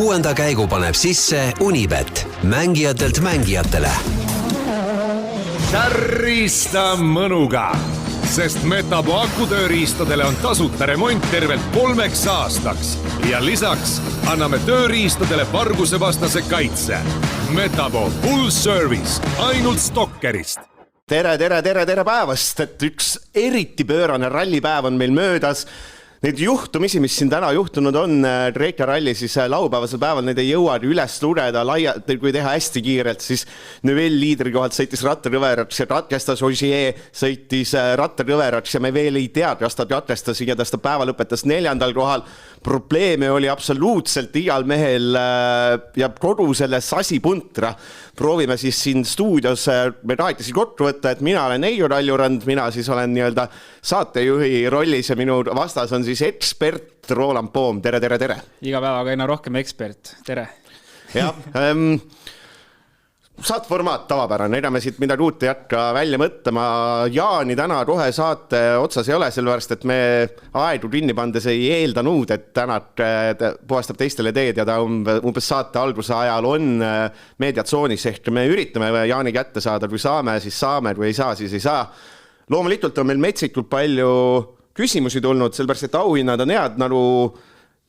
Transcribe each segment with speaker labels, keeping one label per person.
Speaker 1: 6. käigu paneb sisse Unibet, mängijatelt mängijatele.
Speaker 2: Tärista mõnuga, sest Metabo akutööriistadele on tasuta remont tervelt 3 aastaks ja lisaks anname tööriistadele vargusevastase kaitse. Metabo full service ainult Stokkerist.
Speaker 3: Tere päevast, et üks eriti pöörane rallipäev on meil möödas. Neid juhtumisi, mis siin täna juhtunud on, Reika ralli, siis laupäevasel päeval need ei jõua üles lureda laialt, kui teha hästi kiirelt, siis Neuvel liidri kohalt sõitis Ratta Rõverats ja katkestas Ogier, sõitis Ratta Rõverats ja me veel ei tea, kas ta katkestas, igatahes ta päeva lõpetas 4. kohal. Probleeme oli absoluutselt igal mehel ja kogu selle sasipuntra. Proovime siis siin stuudios, me tahtisi kokku võtta, et mina olen Eijo Raljurand, mina siis olen nii-öelda saatejuhi rollis ja minu vastas on siis ekspert Roland Poom. Tere.
Speaker 4: Iga päevaga aina rohkem ekspert. Tere.
Speaker 3: Ja, saatformaat tavapärane, ega me siit midagi uut ei hakka välja mõtlema. Jaani täna kohe saate otsas ei ole, sellepärast, et me aegu kinni pandes ei eeldanud, et täna puhastab teistele teed ja ta umbes saate alguse ajal on meediatsoonis, ehk me üritame Jaani kätte saada, kui saame, siis saame, kui ei saa, siis ei saa. Loomulikult on meil metsikult palju küsimusi tulnud, sellepärast, et auhinnad on head, nagu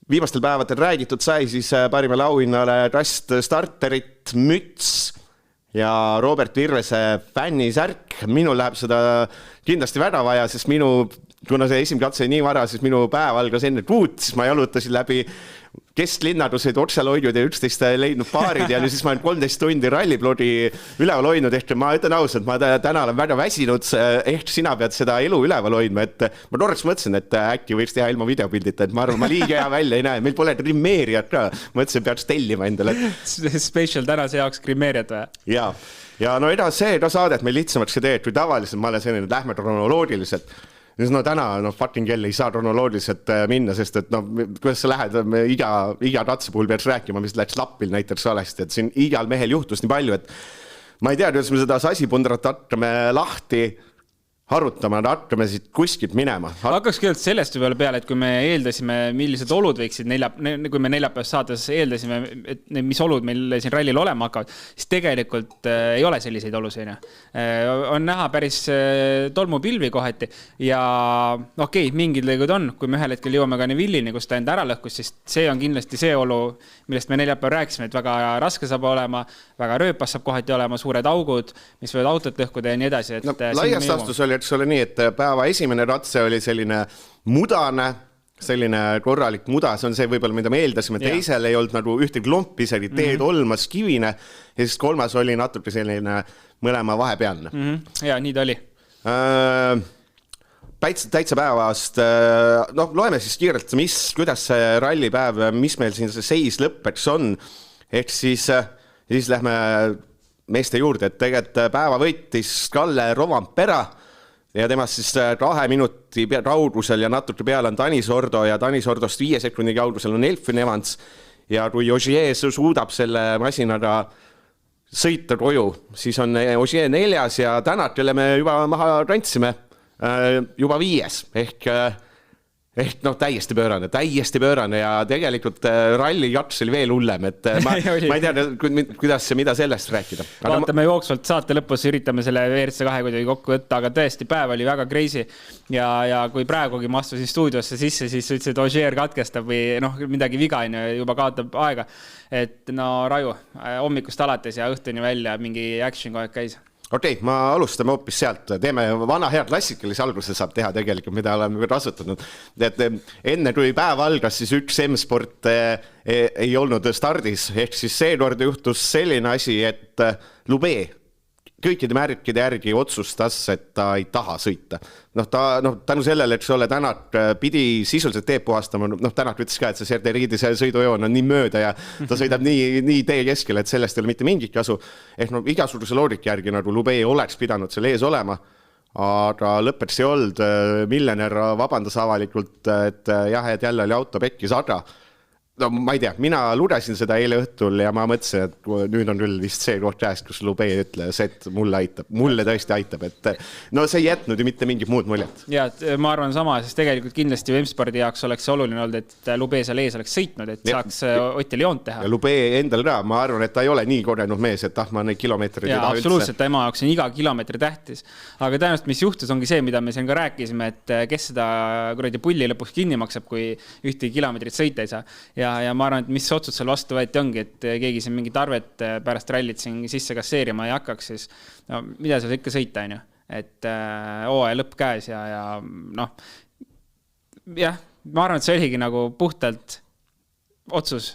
Speaker 3: viimastel päevadel räägitud sai, siis parimale auhinnale rast starterit, müts ja Robert Virvese fännisärk. Minul läheb seda kindlasti väga vaja, sest kuna see esimene katse nii vara, siis minu päev algas enne kuut, siis ma jalutasin läbi kesklinnadused, otseloidjud ja 11 leidnud paarid ja siis ma olen 13 tundi ralliblogi üleval hoidnud, ehk ma ütlen ausalt, ma täna olen väga väsinud, ehk sina pead seda elu üleval hoidma, et ma korraks mõtlesin, et äkki võiks teha ilma videopildita, et ma arvan, ma liiga hea välja ei näe, meil pole grimeerijat ka, mõtlesin, peaks tellima endale.
Speaker 4: Special tänase jaoks grimeerijat või?
Speaker 3: Ja no see saadet meil lihtsamaks see teed, kui tavaliselt ma olen selline, lähme kronoloogiliselt. No täna fucking kell ei saa kronoloogiliselt minna, sest et kuidas sa lähed, iga katse puhul peaks rääkima, mis läks lappil näiteks valesti, et siin igal mehel juhtus nii palju, et ma ei tea, kuidas me seda sasipundrat hakkame lahti harutama, hakkame siit kuskilt minema.
Speaker 4: Hakkaks küll sellest võib-olla peale, et kui me eeldasime, millised olud võiksid kui me neljapäevas saates eeldasime, et mis olud meil siin rallil olema hakkavad, siis tegelikult ei ole selliseid olusid. On näha päris tolmupilvi kohati ja okei, mingid lõigud on, kui me ühel hetkel jõuame ka Nevillini, kus ta enda ära lõhkus, siis see on kindlasti see olu, millest me neljapäev rääkisime, et väga raske saab olema, väga rööpas saab kohati olema, suured augud, mis võivad autot lõhkuda ja nii edasi.
Speaker 3: Laiast astus oli eks ole nii, et päeva esimene ratse oli selline mudane, selline korralik muda, see on see võib-olla, mida me eeldasime, teisel ei olnud nagu ühte klompi, isegi teed olmas kivine ja siis kolmas oli natuke selline mõlema vahepealne.
Speaker 4: Ja nii ta oli.
Speaker 3: Täitsa päevast, loeme siis kiirelt, kuidas see rallipäev, mis meil siin see seis lõppeks on, ehk siis lähme meeste juurde, et tegelikult päeva võitis Kalle Rovampera ja temast siis 2 minuti kaugusel ja natuke peale on Tanis Ordo ja Tanis Ordost 5 sekundi kaugusel on Elfyn Evans ja kui Ogier suudab selle masinaga sõita koju, siis on Ogier 4. ja Tänak, kelle me juba maha rantsime, juba 5. Ehk täiesti pöörane ja tegelikult ralli jaks oli veel hullem, et ma ei tea, kuidas ja mida sellest rääkida.
Speaker 4: Vaatame jooksvalt saate lõpus, üritame selle WRC2 kuidagi kokku võtta, aga tõesti päev oli väga crazy ja kui praegugi ma astusin stuudiosse sisse, siis ütlesid, et Ogier katkestab või midagi viga juba kaotab aega, et Raju, hommikust alates ja õhtuni välja mingi action kogu aeg käis.
Speaker 3: Okei, ma alustame hoopis sealt. Teeme vana hea klassikalise alguse saab teha tegelikult, mida oleme kasutanud. Et enne kui päev algas, siis üks M-sport ei olnud stardis. Ehk siis seekord juhtus selline asi, et Lube kõikide märkide järgi otsustas, et ta ei taha sõita. Tänu sellele, et ole Tänak pidi sisuliselt teed puhastama, Tänak ütles ka, et see Serteriidi sõidujoon on nii mööda ja ta sõidab nii tee keskel, et sellest ei ole mitte mingit kasu. Ehk igasuguse loogika järgi nagu Lube oleks pidanud selle ees olema, aga lõpetas ei olnud. Millener vabandas avalikult, et jah, et jälle oli auto pekkis, aga no ma ei tea, mina lugesin seda eile õhtul ja ma mõtlesin, et nüüd on küll vist see koht käes, kus Lube ütles, et mulle tõesti aitab, et no see ei jätnud ju mitte mingit muud muljet.
Speaker 4: Ja ma arvan sama, sest tegelikult kindlasti M-spordi jaoks oleks oluline olnud, et Lube seal ees oleks sõitnud, et saaks Otil joont teha.
Speaker 3: Ja Lube endal ka, ma arvan, et ta ei ole nii kogenud mees, et ma neid kilomeetreid ei taha üldse.
Speaker 4: Absoluutselt, tema jaoks on iga kilomeetri tähtis. Aga tõenäoliselt, mis juhtus, ongi see, mida me siin ka rääkisime, et kes seda kuradi pulli lõpuks kinni maksab, kui ühtegi kilomeetrit sõita ei saa. Ja ma arvan, et mis otsud seal vastu võeti ongi, et keegi siin mingit arvet pärast rallit siin sisse kasseerima ei hakkaks, siis no, mida seal ikka sõita on ju, et hooaja lõpp käes ja noh, jah, ma arvan, et see oligi nagu puhtalt otsus,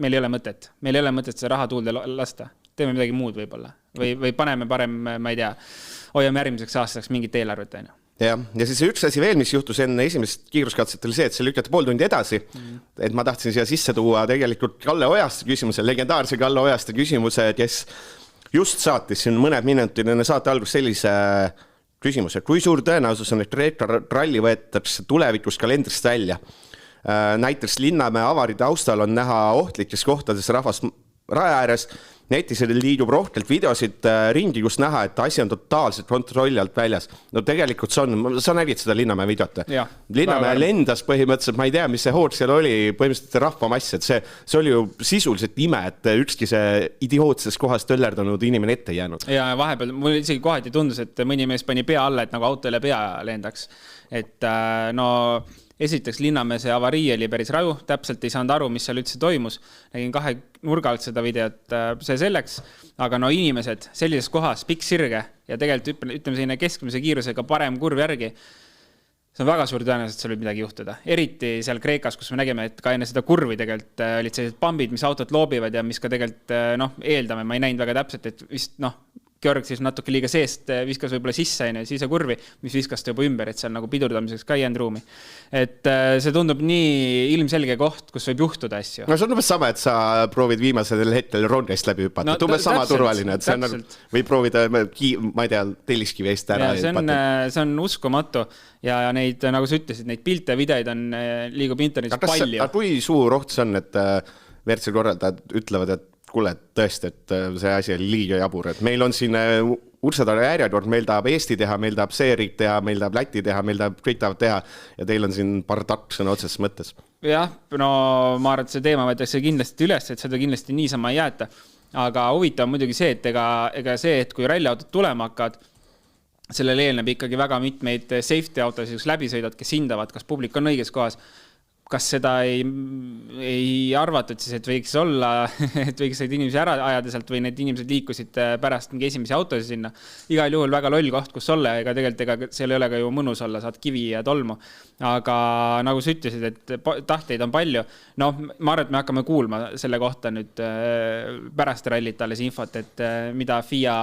Speaker 4: meil ei ole mõtet seda raha tuulde lasta, teeme midagi muud võib-olla või paneme parem, ma ei tea, hoiame järgmiseks aastaks mingit eelarvet on ju.
Speaker 3: Ja siis üks asi veel, mis juhtus enne esimest kiiruskatset oli see, et see lükati pool tundi edasi, et ma tahtsin siia sisse tuua tegelikult Kalle Ojaste küsimuse, legendaarse Kalle Ojaste küsimuse, kes just saatis siin mõned minutid enne saate algus sellise küsimuse, kui suur tõenäosus on, et Kreeka ralli võetakse tulevikus kalendrist välja. Näiteks Linnamäe avari taustal on näha ohtlikes kohtades rahvast raja ääres, netis liidub rohkelt videosid ringi, kus näha, et asi on totaalselt kontrolli alt väljas. No tegelikult sa nägid seda Linnamäe videot. Linnamäe lendas põhimõtteliselt, ma ei tea, mis see hood seal oli, põhimõtteliselt rahvamass, et see oli ju sisuliselt ime, et ükski see idiootses kohas töllerdanud inimene ette jäänud.
Speaker 4: Ja vahepeal mul isegi kohati tundus, et mõni mees pani pea alla, et nagu auto üle pea lendaks. Et no esiteks Linnamäe see avarii oli päris raju, täpselt ei saanud aru, mis seal üldse toimus. Nägin 2 nurga alt seda videot, see selleks, aga no inimesed sellises kohas, pikk sirge ja tegelikult ütleme selline keskmise kiirusega parem kurv järgi, see on väga suur tõenäoliselt, seal võib midagi juhtuda. Eriti seal Kreekas, kus me nägime, et ka enne seda kurvi tegelikult olid sellised pambid, mis autot loobivad ja mis ka tegelikult eeldame, ma ei näinud väga täpselt, et vist Georg siis natuke liiga seest viskas võib-olla sisse ja siis kurvi, mis viskas ta juba ümber, et seal nagu pidurdamiseks ka ei jäänud ruumi. Et see tundub nii ilmselge koht, kus võib juhtuda asju.
Speaker 3: No see on umbes sama, et sa proovid viimasel hetkel rongest läbi hüpata. No, umbes sama turvaline, et see on või proovida, ma ei tea, telliskivi eest ära.
Speaker 4: See on uskumatu ja neid, nagu sa ütlesid, neid pilte ja videid on liigub internetis palju.
Speaker 3: Kui suur oht see on, et WRC korraldajad ütlevad, et kuule, tõesti, et see asi oli liiga jabur, et meil on siin Ursadare järjekord, meil tahab Eesti teha, meil tahab see riik teha, meil tahab Läti teha, meil tahab kõik tahavad teha ja teil on siin bardakk sõna otseses mõttes.
Speaker 4: Jah, no ma arvan, et see teema võetakse kindlasti üles, et seda kindlasti niisama ei jäeta, aga huvitav on muidugi see, et ega see, et kui ralliautod tulema hakkavad, sellele eelneb ikkagi väga mitmeid safety autosid läbisõidad, kes hindavad, kas publik on õiges kohas. Kas seda ei arvatud siis, et võiks olla, et võiks neid inimesi ära ajada sealt või need inimesed liikusid pärast mingi esimesi autosid sinna. Igal juhul väga loll koht, kus olla, ega tegelikult seal ei ole ka ju mõnus olla, saad kivi ja tolmu. Aga nagu sa ütlesid, et tahteid on palju. No ma arvan, et me hakkame kuulma selle kohta nüüd pärast rallit alles infot, et mida FIA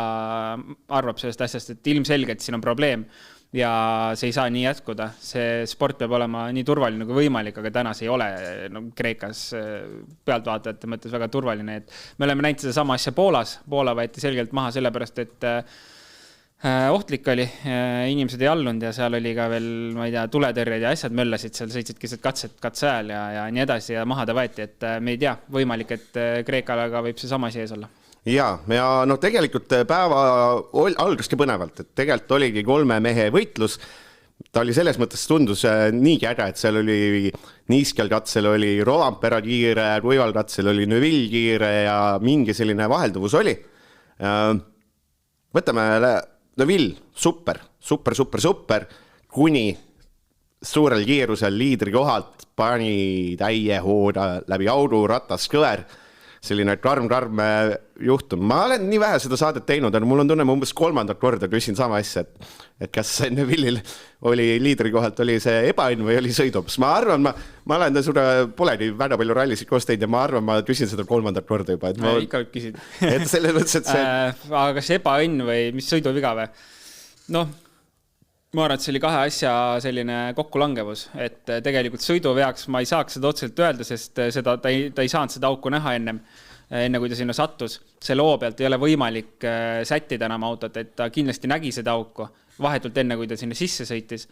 Speaker 4: arvab sellest asjast, et ilmselgelt siin on probleem. Ja see ei saa nii jätkuda. See sport peab olema nii turvaline kui võimalik, aga täna see ei ole Kreekas pealtvaatajate mõttes väga turvaline. Et me oleme näinud seda sama asja Poolas. Poola võeti selgelt maha sellepärast, et ohtlik oli, inimesed ei allunud ja seal oli ka veel, ma ei tea, tuletõrjed ja asjad möllasid, seal sõitsid keset katse ajal ja nii edasi ja maha ta võeti, et me ei tea, võimalik, et Kreekalaga võib see sama asi ees olla.
Speaker 3: Ja no tegelikult päeva algaski põnevalt, et tegelikult oligi 3 mehe võitlus. Ta oli selles mõttes tundus niigi äge, et seal oli niiskel katsel oli Rovanpera kiire, kuival katsel oli Neville kiire ja mingi selline vahelduvus oli. Võtame Neville, super, kuni suurel kiirusel liidri kohalt pani täie hooda läbi audu ratas kõver. Selline karm juhtum. Ma olen nii vähe seda saadet teinud, aga mul on tunne, ma umbes 3. korda küsin sama asja, et kas Neville'il oli liidri kohalt, oli see ebaõnn või oli sõidups. Ma arvan, ma olen polegi väga palju rallisid koos teinud ja ma arvan, ma küsin seda 3. korda juba.
Speaker 4: Ikka võib küsid.
Speaker 3: Et selles mõttes, et see...
Speaker 4: Aga kas ebaõnn või mis sõiduviga või? Noh, ma arvan, et see oli 2 asja selline kokkulangevus, et tegelikult sõiduveaks ma ei saaks seda otseselt öelda, sest ta ei saanud seda auku näha enne kui ta sinna sattus. See loo pealt ei ole võimalik sättida enam autot, et ta kindlasti nägi seda auku vahetult enne, kui ta sinna sisse sõitis.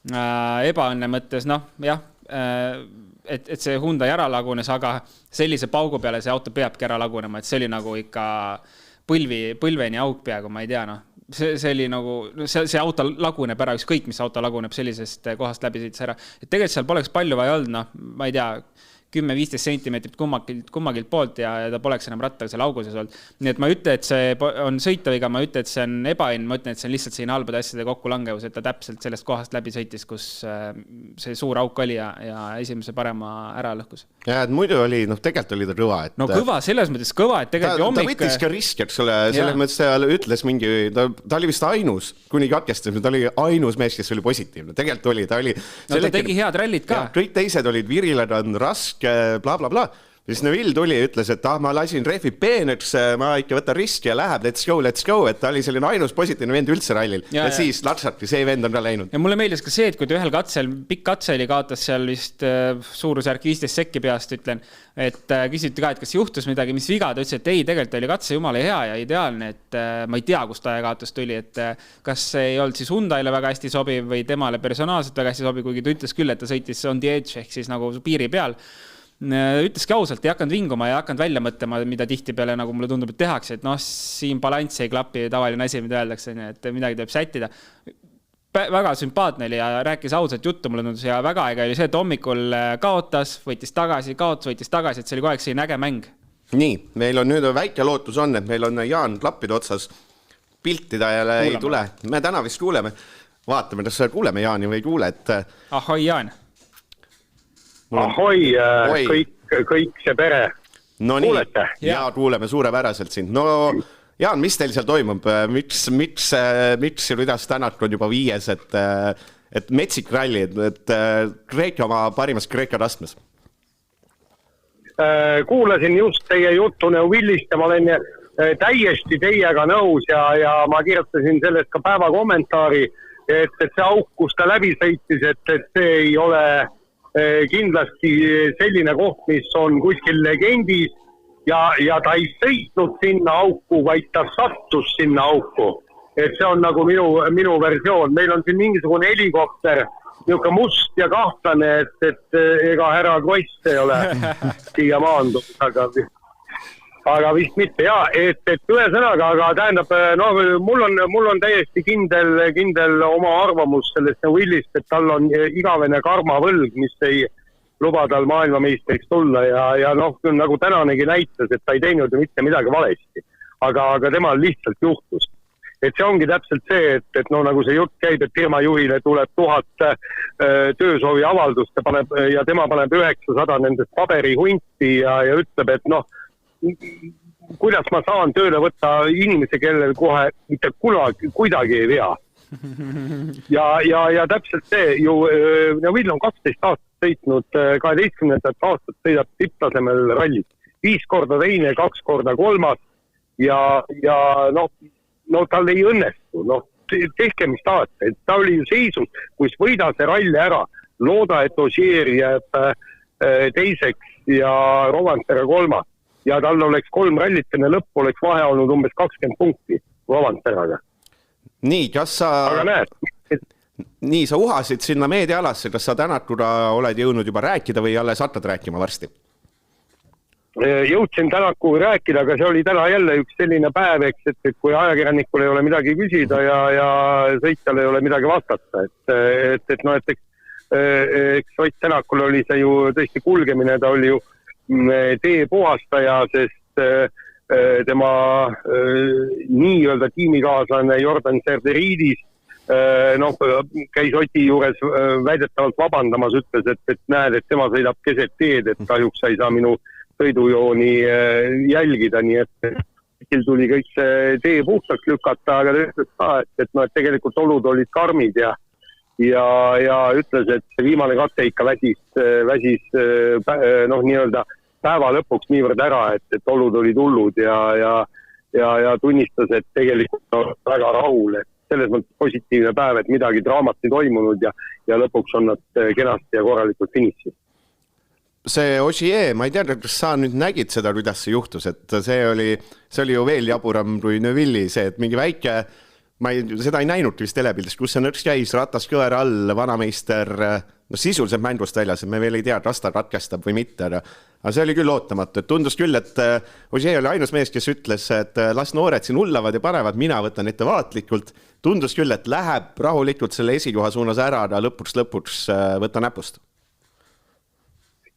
Speaker 4: Ebaõnne mõttes, jah, et see Hyundai ära lagunes, aga sellise paugu peale see auto peabki ära lagunema, et see oli nagu ikka põlveni auk peaaegu, ma ei tea, noh. See oli nagu, see auto laguneb ära, ükskõik mis auto laguneb sellisest kohast läbi sõitis ära. Et tegelikult seal poleks palju vaja olnud, noh, ma ei tea, 10-15 sentimeetrit kummagilt poolt ja ta poleks enam rattaga seal auguses olnud. Nii et ma ütle, et see on sõitaviga, ma ütle, et see on ebaõnn, ma ütlen, et see on lihtsalt siin halbade asjade kokkulangevus, et ta täpselt sellest kohast läbi sõitis, kus see suur auk oli ja esimese parema ära lõhkus.
Speaker 3: Ja, et muidu oli, tegelikult oli ta kõva. Et,
Speaker 4: no kõva, selles mõttes kõva, et tegelikult
Speaker 3: ta võttis ka riski, eks ole, selles mõttes ta ütles mingi, ta oli vist ainus, kuni katkestas, ta oli ainus mees, kes oli positiivne. Tegelikult oli, ta oli...
Speaker 4: No ta tegi head rallit ka.
Speaker 3: Ja, kõik teised olid virilad, on raske, bla, bla, bla. Siis Neville tuli ja ütles, et ma lasin rehvid peeneks, ma ikka võtan riski ja läheb, let's go, et ta oli selline ainus positiivne vend üldse rallil. Ja siis latsati, see vend on ka läinud.
Speaker 4: Ja mulle meeldis ka see, et kui ta ühel katsel, pikk katse oli, kaotas seal vist suurusjärk 15 sekki peast, ütlen, et küsiti ka, et kas juhtus midagi, mis viga, ta ütles, et ei, tegelikult oli katse jumala hea ja ideaalne, et ma ei tea, kust ta kaotus tuli, et kas ei olnud siis Hyundaile väga hästi sobiv või temale personaalselt väga hästi sobiv, kuigi ta ütles küll, et ta sõitis on the edge ehk siis nagu piiri peal. Ütleski ausalt, ei hakanud vinguma ja hakanud välja mõtlema, mida tihtipeale nagu mulle tundub, et tehakse, et siin balanss ei klapi, tavaline asi, mida öeldakse, et midagi tuleb sättida. Väga sümpaatne oli ja rääkis ausalt juttu, mulle tundus, ja väga aega oli see, et hommikul kaotas, võttis tagasi, et see oli kogu aeg selline äge mäng.
Speaker 3: Nii, meil on nüüd väike lootus on, et meil on Jaan klappide otsas piltida ja ei tule. Me täna vist kuuleme, vaatame, kas kuuleme Jaani või ei kuule, et...
Speaker 4: Ahoi, Jaan!
Speaker 5: Ahoi, kõik see pere.
Speaker 3: No nii, ja kuuleme suurepäraselt sind. No Jaan, mis teil seal toimub? Miks Rüdas Tänak on juba 5, et metsik ralli, et Kreeka oma parimas Kreeka rastmes?
Speaker 5: Kuulasin just teie juttu Neuvillist ja ma olen täiesti teiega nõus ja ma kirjutasin sellest ka päeva kommentaari, et see auk, kus ta läbi sõitis, et see ei ole... kindlasti selline koht, mis on kuskil legendis ja ta ei sõitnud sinna auku, vaid ta sattus sinna auku. Et see on nagu minu versioon. Meil on siin mingisugune helikopter, niisugune must ja kahtlane, et ega härra Kross ei ole siia maandud, aga vist mitte. Ja, et ühesõnaga, aga tähendab, mul on täiesti kindel oma arvamus sellest Nevillist, et tal on igavene karmavõlg, mis ei luba tal maailmameistriks tulla ja nagu tänanegi näitas, et ta ei teinud ju mitte midagi valesti, aga temal lihtsalt juhtus. Et see ongi täpselt see, et nagu see jutt käib, et firmajuhile tuleb 1000 töösoovi avaldust ja tema paneb 900 nendest paberihunti ja ütleb, et kuidas ma saan tööle võtta inimese, kellel kohe mitte kuidagi ei vea. Ja täpselt see ju, Neville on 12 aastat sõitnud, 12. aastat sõidab tipptasemel rallit. 5 korda teine, 2 korda 3 ja tal ei õnnestu. Tehke mis tahate, et ta oli ju seisus, kus võida see ralli ära, looda, et Ogier jääb teiseks ja Rovanpera 3. Ja tal oleks 3 rallit enne lõppu, oleks vahe olnud umbes 20 punkti Rovanperaga.
Speaker 3: Nii, kas sa...
Speaker 5: Aga näed.
Speaker 3: Nii, sa uhasid sinna meediaalasse, kas sa Tänakura oled jõudnud juba rääkida või alles hakkad rääkima varsti?
Speaker 5: Jõudsin Tänakuga rääkida, aga see oli täna jälle üks selline päev, et kui ajakirjanikul ei ole midagi küsida ja sõitjal ei ole midagi vastata. Eks Ott Tänakul oli see ju tõesti kulgemine, ta oli ju tee puhastaja, sest tema nii-öelda tiimikaaslane Jordan Serderidis käis Oti juures väidetavalt vabandamas, ütles, et näed, et tema sõidab keset teed, et kahjuks sa ei saa minu sõidujooni jälgida, nii et tuli kõik see tee puhtaks lükata, aga ta ütles ka, et tegelikult olud olid karmid ja ütles, et viimane katse ikka väsis nii-öelda päeva lõpuks niivõrd ära, et olud olid hullud ja tunnistas, et tegelikult on väga rahul, et selles mõttes positiivne päev, et midagi draamat ei toimunud ja lõpuks on nad kenasti ja korralikult finišis.
Speaker 3: See Ogier, ma ei tea, kas sa nüüd nägid seda, kuidas see juhtus, et see oli ju veel jaburam kui Neville'i, see, et mingi väike, seda ei näinud vist telepildist, kus see nõrks käis, ratas kõver all, vanameister sisuliselt mängust väljas, et me veel ei tea, Rasta katkestab või mitte, aga see oli küll ootamatu, et tundus küll, et Ožee oli ainus mees, kes ütles, et las noored siin hullavad ja panevad, mina võtan ettevaatlikult. Tundus küll, et läheb rahulikult selle esikoha suunas ära, aga lõpuks võtta näpust.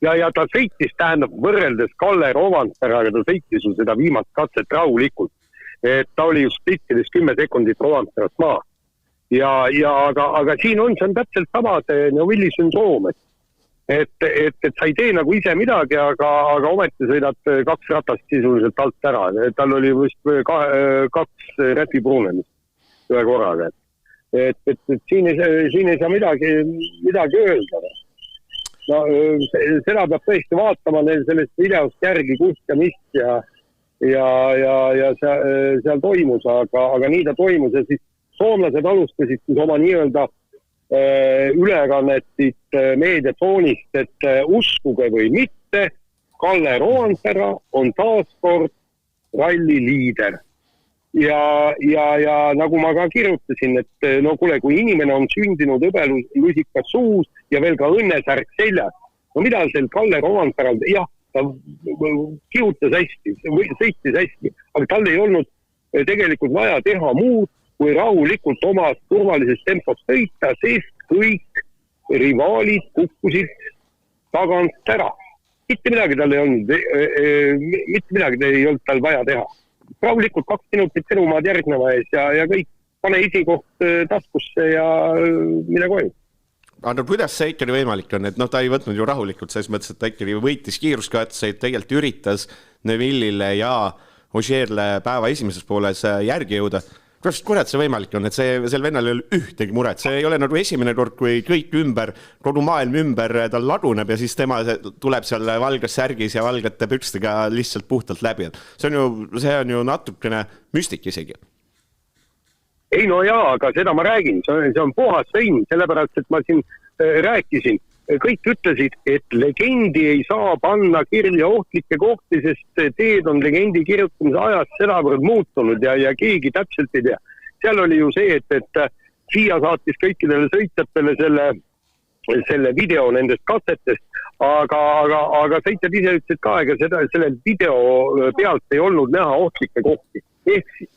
Speaker 5: Ja ta sõitis, tähendab, võrreldes Kalle Rovanperaga, ta sõitis ju seda viimast katset rahulikult. Et ta oli just splittides 10 sekundit Rovanperast maa. Aga siin see on täpselt sama see Neuvilli sündroom, et sa ei tee nagu ise midagi, aga ometi sõidad 2 ratast sisuliselt alt ära. Tal oli vist 2 räti purunemist ühe korraga. Et siin ei saa midagi öelda. No, seda peab tõesti vaatama sellest videost järgi kust ja mis ja seal toimus, aga nii ta toimus ja siis soomlased alustasid oma nii-öelda ülekannetit meediatoonist, et uskuge või mitte, Kalle Rovanpera on taaskord ralli liider. Ja nagu ma ka kirjutasin, et no kuule, kui inimene on sündinud hõbelusika suus ja veel ka õnnesärk seljas, no mida seal Kalle Rovanperal, jah, ta kihutas hästi, sõitis hästi, aga tal ei olnud tegelikult vaja teha muud, kui rahulikult oma turvalisest tempost sõita, sest kõik rivaalid kukkusid tagant ära. Mitte midagi tal ei olnud tal vaja teha. Rahulikult 2 minutit elumaad järgneva ees ja kõik pane esikoht taskusse ja mine koju.
Speaker 3: Aga kuidas see ikkagi võimalik on, et ta ei võtnud ju rahulikult, selles mõttes, et ta ikkagi võitis kiiruskatseid, tegelikult üritas Neuvillile ja Ožeerle päeva esimeses pooles järgi jõuda. Kuidas see võimalik on, et sel vennal ei ole ühtegi muret, see ei ole nagu esimene kord, kui kõik ümber, kogu maailm ümber tal laduneb ja siis tema tuleb seal valges särgis ja valgete pükstega lihtsalt puhtalt läbi. See on ju natukene müstik isegi.
Speaker 5: Ei no jaa, aga seda ma räägin, see on puhas sõin, sellepärast, et ma siin rääkisin. Kõik ütlesid, et legendi ei saa panna kirja ohtlikke kohti, sest teed on legendi kirjutamise ajast sedavõrd muutunud ja keegi täpselt ei tea. Seal oli ju see, et FIA saatis kõikidele sõitjatele selle video nendest katsetest, aga sõitjad ise ütlesid ka, ega selle video pealt ei olnud näha ohtlikke kohti. Ehk siis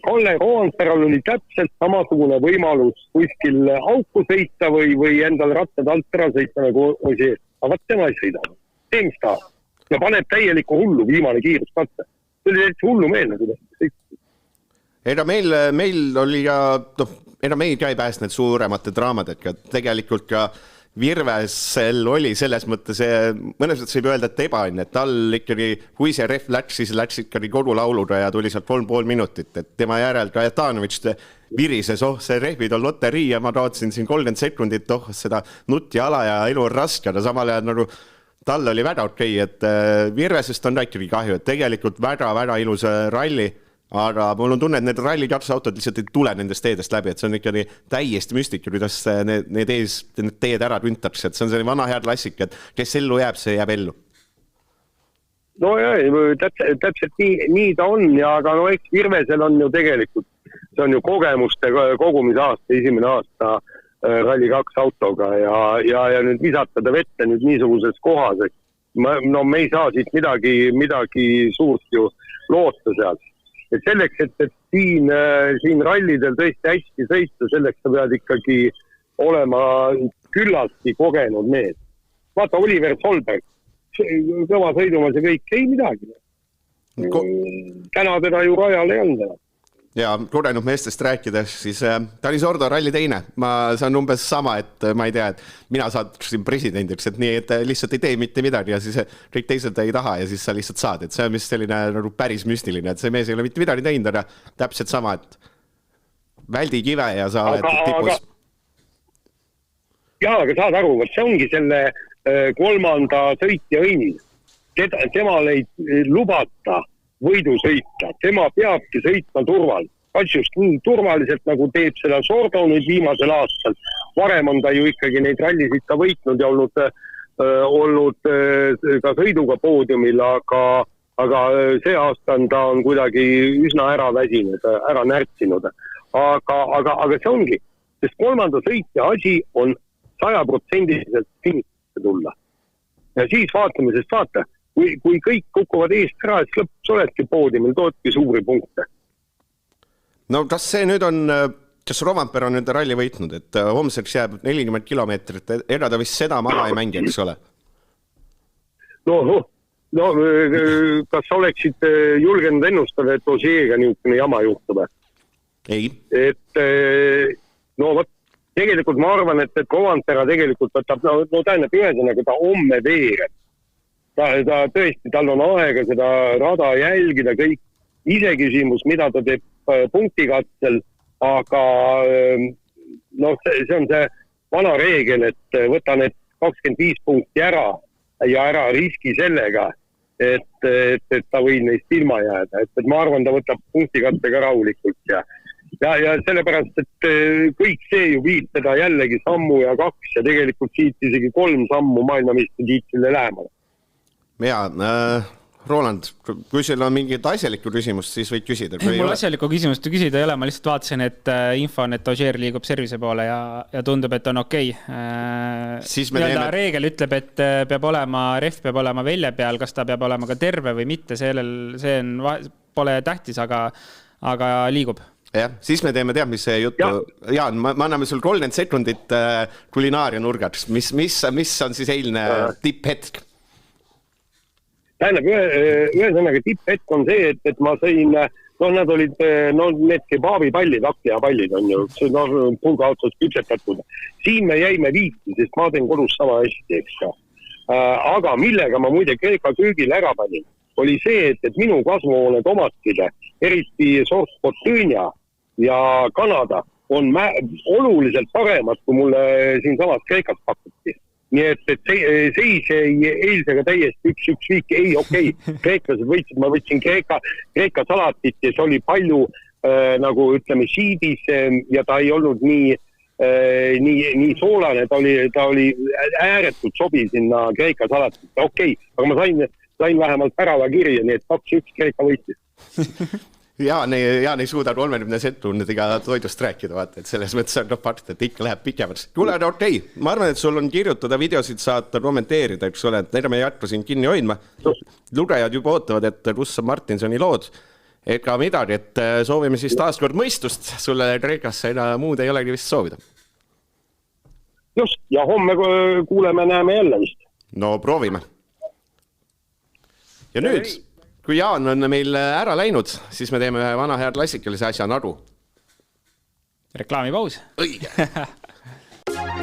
Speaker 5: Kalle Rovanperal oli täpselt samasugune võimalus kuskil auku sõita või endal rattad alt ära sõita nagu Ožee. Aga vaat tema ei sõida. See mis ta. Ja paneb täielikku hullu viimane kiiruskatse. See oli täitsa hullu meelne, kuidas sõita.
Speaker 3: Ega meil oli ja, meil ka ei pääsnud suuremate draamadega. Tegelikult ka Virvesel oli selles mõttes, mõnes mõttes võib öelda, et ebaõnne, et tal ikkagi, kui see ref läks, siis läks ikkagi kodulauluga ja tuli sealt 3,5 minutit, et tema järel Kajetanovic virises, see rehvid on loterii ja ma taotsin siin 30 sekundit, seda nutti ala ja elu on raske, aga samal ajal nagu tal oli väga okei, et Virvesest on ikkagi kahju, et tegelikult väga ilus ralli, aga mul on tunne, et need rallikatsusautod lihtsalt ei tule nendest teedest läbi, et see on ikkagi täiesti müstika, kuidas need teed ära tüntakse, et see on selline vana hea klassik, et kes ellu jääb, see jääb ellu.
Speaker 5: No jah, täpselt nii ta on, aga no eks Virvesel on ju tegelikult, see on ju kogemuste kogumisaasta, esimene aasta Rally 2 autoga ja nüüd visatada vette nüüd niisuguses kohas, et no me ei saa siit midagi suurt ju loota sealt. Et selleks, et siin rallidel tõesti hästi sõita, selleks sa pead ikkagi olema küllaltki kogenud mees. Vaata, Oliver Solberg, kõva sõidumas ja kõik, ei midagi. Täna teda ju rajal ei olnud.
Speaker 3: Ja kogenud meestest rääkides, siis Tanis Ordo ralli teine. See on umbes sama, et ma ei tea, et mina saadsin presidendiks, et nii, et lihtsalt ei tee mitte midagi ja siis kõik teised ei taha ja siis sa lihtsalt saad. Et see on vist selline nagu päris müstiline, et see mees ei ole mitte midagi teinud, aga täpselt sama, et väldi kive ja sa oled tipus.
Speaker 5: Jaa, aga saad aru, see ongi selle 3. sõitja õnnis. Temal ei lubata võidu sõita. Tema peabki sõitma turvaliselt. Asjust nii turvaliselt, nagu teeb seda Sordo nüüd viimasel aastal. Varem on ta ju ikkagi neid rallisid ka võitnud ja olnud ka sõiduga poodiumil, aga see aasta ta on kuidagi üsna ära väsinud, ära närtsinud. Aga see ongi, sest 3. sõitja asi on 100% finisse tulla. Ja siis vaatame, sest vaata, kui kõik kukuvad eest ära, et lõpuks oledki poodiumil, toodki suuri punkte.
Speaker 3: No kas see nüüd on, kas Rovanpera on nüüd ralli võitnud, et homseks jääb 40 kilomeetrit, ega ta vist seda maha ei mängi, eks ole?
Speaker 5: No, kas sa oleksid julgenud ennustada, et Ožeega niisugune jama juhtub?
Speaker 3: Ei.
Speaker 5: Et no vot, tegelikult ma arvan, et Rovanpera tegelikult võtab, no tähendab ühesõnaga ta homme veereb. Ta tõesti, tal on aega seda rada jälgida kõik. Iseküsimus, mida ta teeb punktikatsel, aga no see on see vana reegel, et võta need 25 punkti ära ja ära riski sellega, et ta võib neist ilma jääda. Et ma arvan, ta võtab punktikatsega rahulikult ja sellepärast, et kõik see ju viib teda jällegi sammu ja 2 ja tegelikult siit isegi 3 sammu maailmameistritiitlile lähemale.
Speaker 3: Ja, Roland, kui sul on mingid asjalikku küsimust, siis võid küsida.
Speaker 4: Mul asjalikku küsimust küsida ei ole, ma lihtsalt vaatasin, et info on, et Ožeer liigub servise poole ja tundub, et on okei. Reegel ütleb, et ref peab olema välja peal, kas ta peab olema ka terve või mitte, see pole tähtis, aga liigub.
Speaker 3: Jah, siis me teeme mis see juttu. Jaan, ma anname sul 30 sekundit kulinaaria nurgaks. Mis on siis eilne tipphetk?
Speaker 5: Tähendab, ühesõnaga tipphetk on see, et ma sõin, nad olid, need kebaabipallid, akliapallid on ju, pulga otsas küpsetatud. Siin me jäime viiti, sest ma teen kodus sama hästi, eks ka. Aga millega ma muide Kreeka köögil ära panin, oli see, et minu kasvuhoone tomatide, eriti sort Potüünia ja Kanada, on oluliselt paremad, kui mulle siin samas Kreekas pakuti. Nii et seis eilsega täiesti 1-1 viik, ei okei, kreeklased võitsid, ma võtsin Kreeka salatit ja see oli palju nagu ütleme siidis ja ta ei olnud nii soolane, ta oli ääretult sobiv sinna Kreeka salatit, okei, aga ma sain vähemalt pärava kirja, nii et 2-1 Kreeka võitis.
Speaker 3: Jaan ei suuda 30 sekundiga toidust rääkida, vaata, et selles mõttes on fakt, et ikka läheb pikemaks. Kuule, okei, ma arvan, et sul on kirjutada videosid saata, kommenteerida, eks ole, et need me ei hakka siin kinni hoidma. Lugejad juba ootavad, et kus on Martinsoni lood, ega midagi, et soovime siis taas kord mõistust, sulle Kreekasse muud ei olegi vist soovida.
Speaker 5: Just, ja homme kuuleme, näeme jälle vist.
Speaker 3: No proovime. Ja nüüd... Kui Jaan on meil ära läinud, siis me teeme vana hea klassikalise asja naru.
Speaker 4: Reklaamipaus.
Speaker 3: Õige.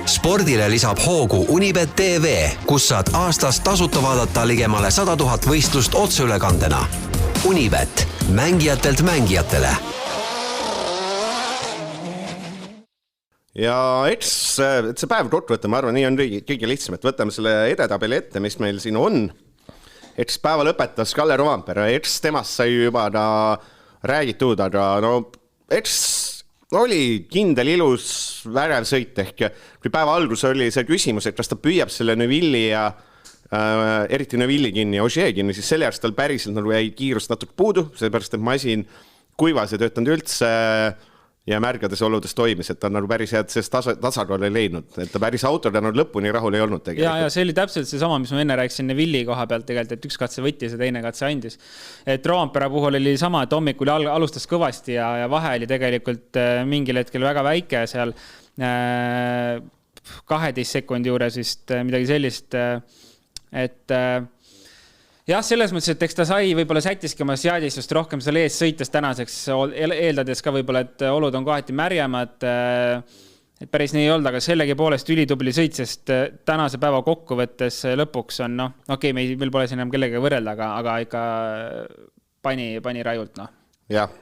Speaker 1: Spordile lisab hoogu Unibet TV, kus saad aastas tasuta vaadata ligemale 100 000 võistlust otseülekandena. Unibet, mängijatelt mängijatele.
Speaker 3: Ja eks see päev kokku võtta, ma arvan, nii on kõige lihtsam, et võtame selle edetabeli ette, mis meil siin on. Eks päeva lõpetas Kalle Rovanpera, eks temast sai juba räägitud, aga eks oli kindel ilus värev sõit ehk kui päeva algus oli see küsimus, et kas ta püüab selle Neuvilli ja eriti Neuvilli kinni ja Ožee kinni, siis selle järgest tal päriselt jäi kiirust natuke puudu, seepärast, et masin kuivas ja töötanud üldse ja märgades oludes toimis, et ta on päris head sellest tasakaalu leidnud, et ta päris autoga lõpuni rahul ei olnud tegelikult.
Speaker 4: Ja see oli täpselt see sama, mis ma enne rääkisin Neuvilli koha pealt tegelikult, et üks katse võttis ja teine katse andis. Et Rovanpera puhul oli sama, et hommikul alustas kõvasti ja vahe oli tegelikult mingil hetkel väga väike seal 12 sekundi juures vist midagi sellist, et jah, selles mõttes, et eks ta sai võib-olla sätiski oma seadistust rohkem seal ees sõites tänaseks, eeldades ka võib-olla, et olud on kohati märjamad, et päris nii ei olnud, aga sellegi poolest ülitubli sõit, sest tänase päeva kokkuvõttes lõpuks on, okei, meil pole siin enam kellega võrrelda, aga ikka pani rajult,
Speaker 3: Jah,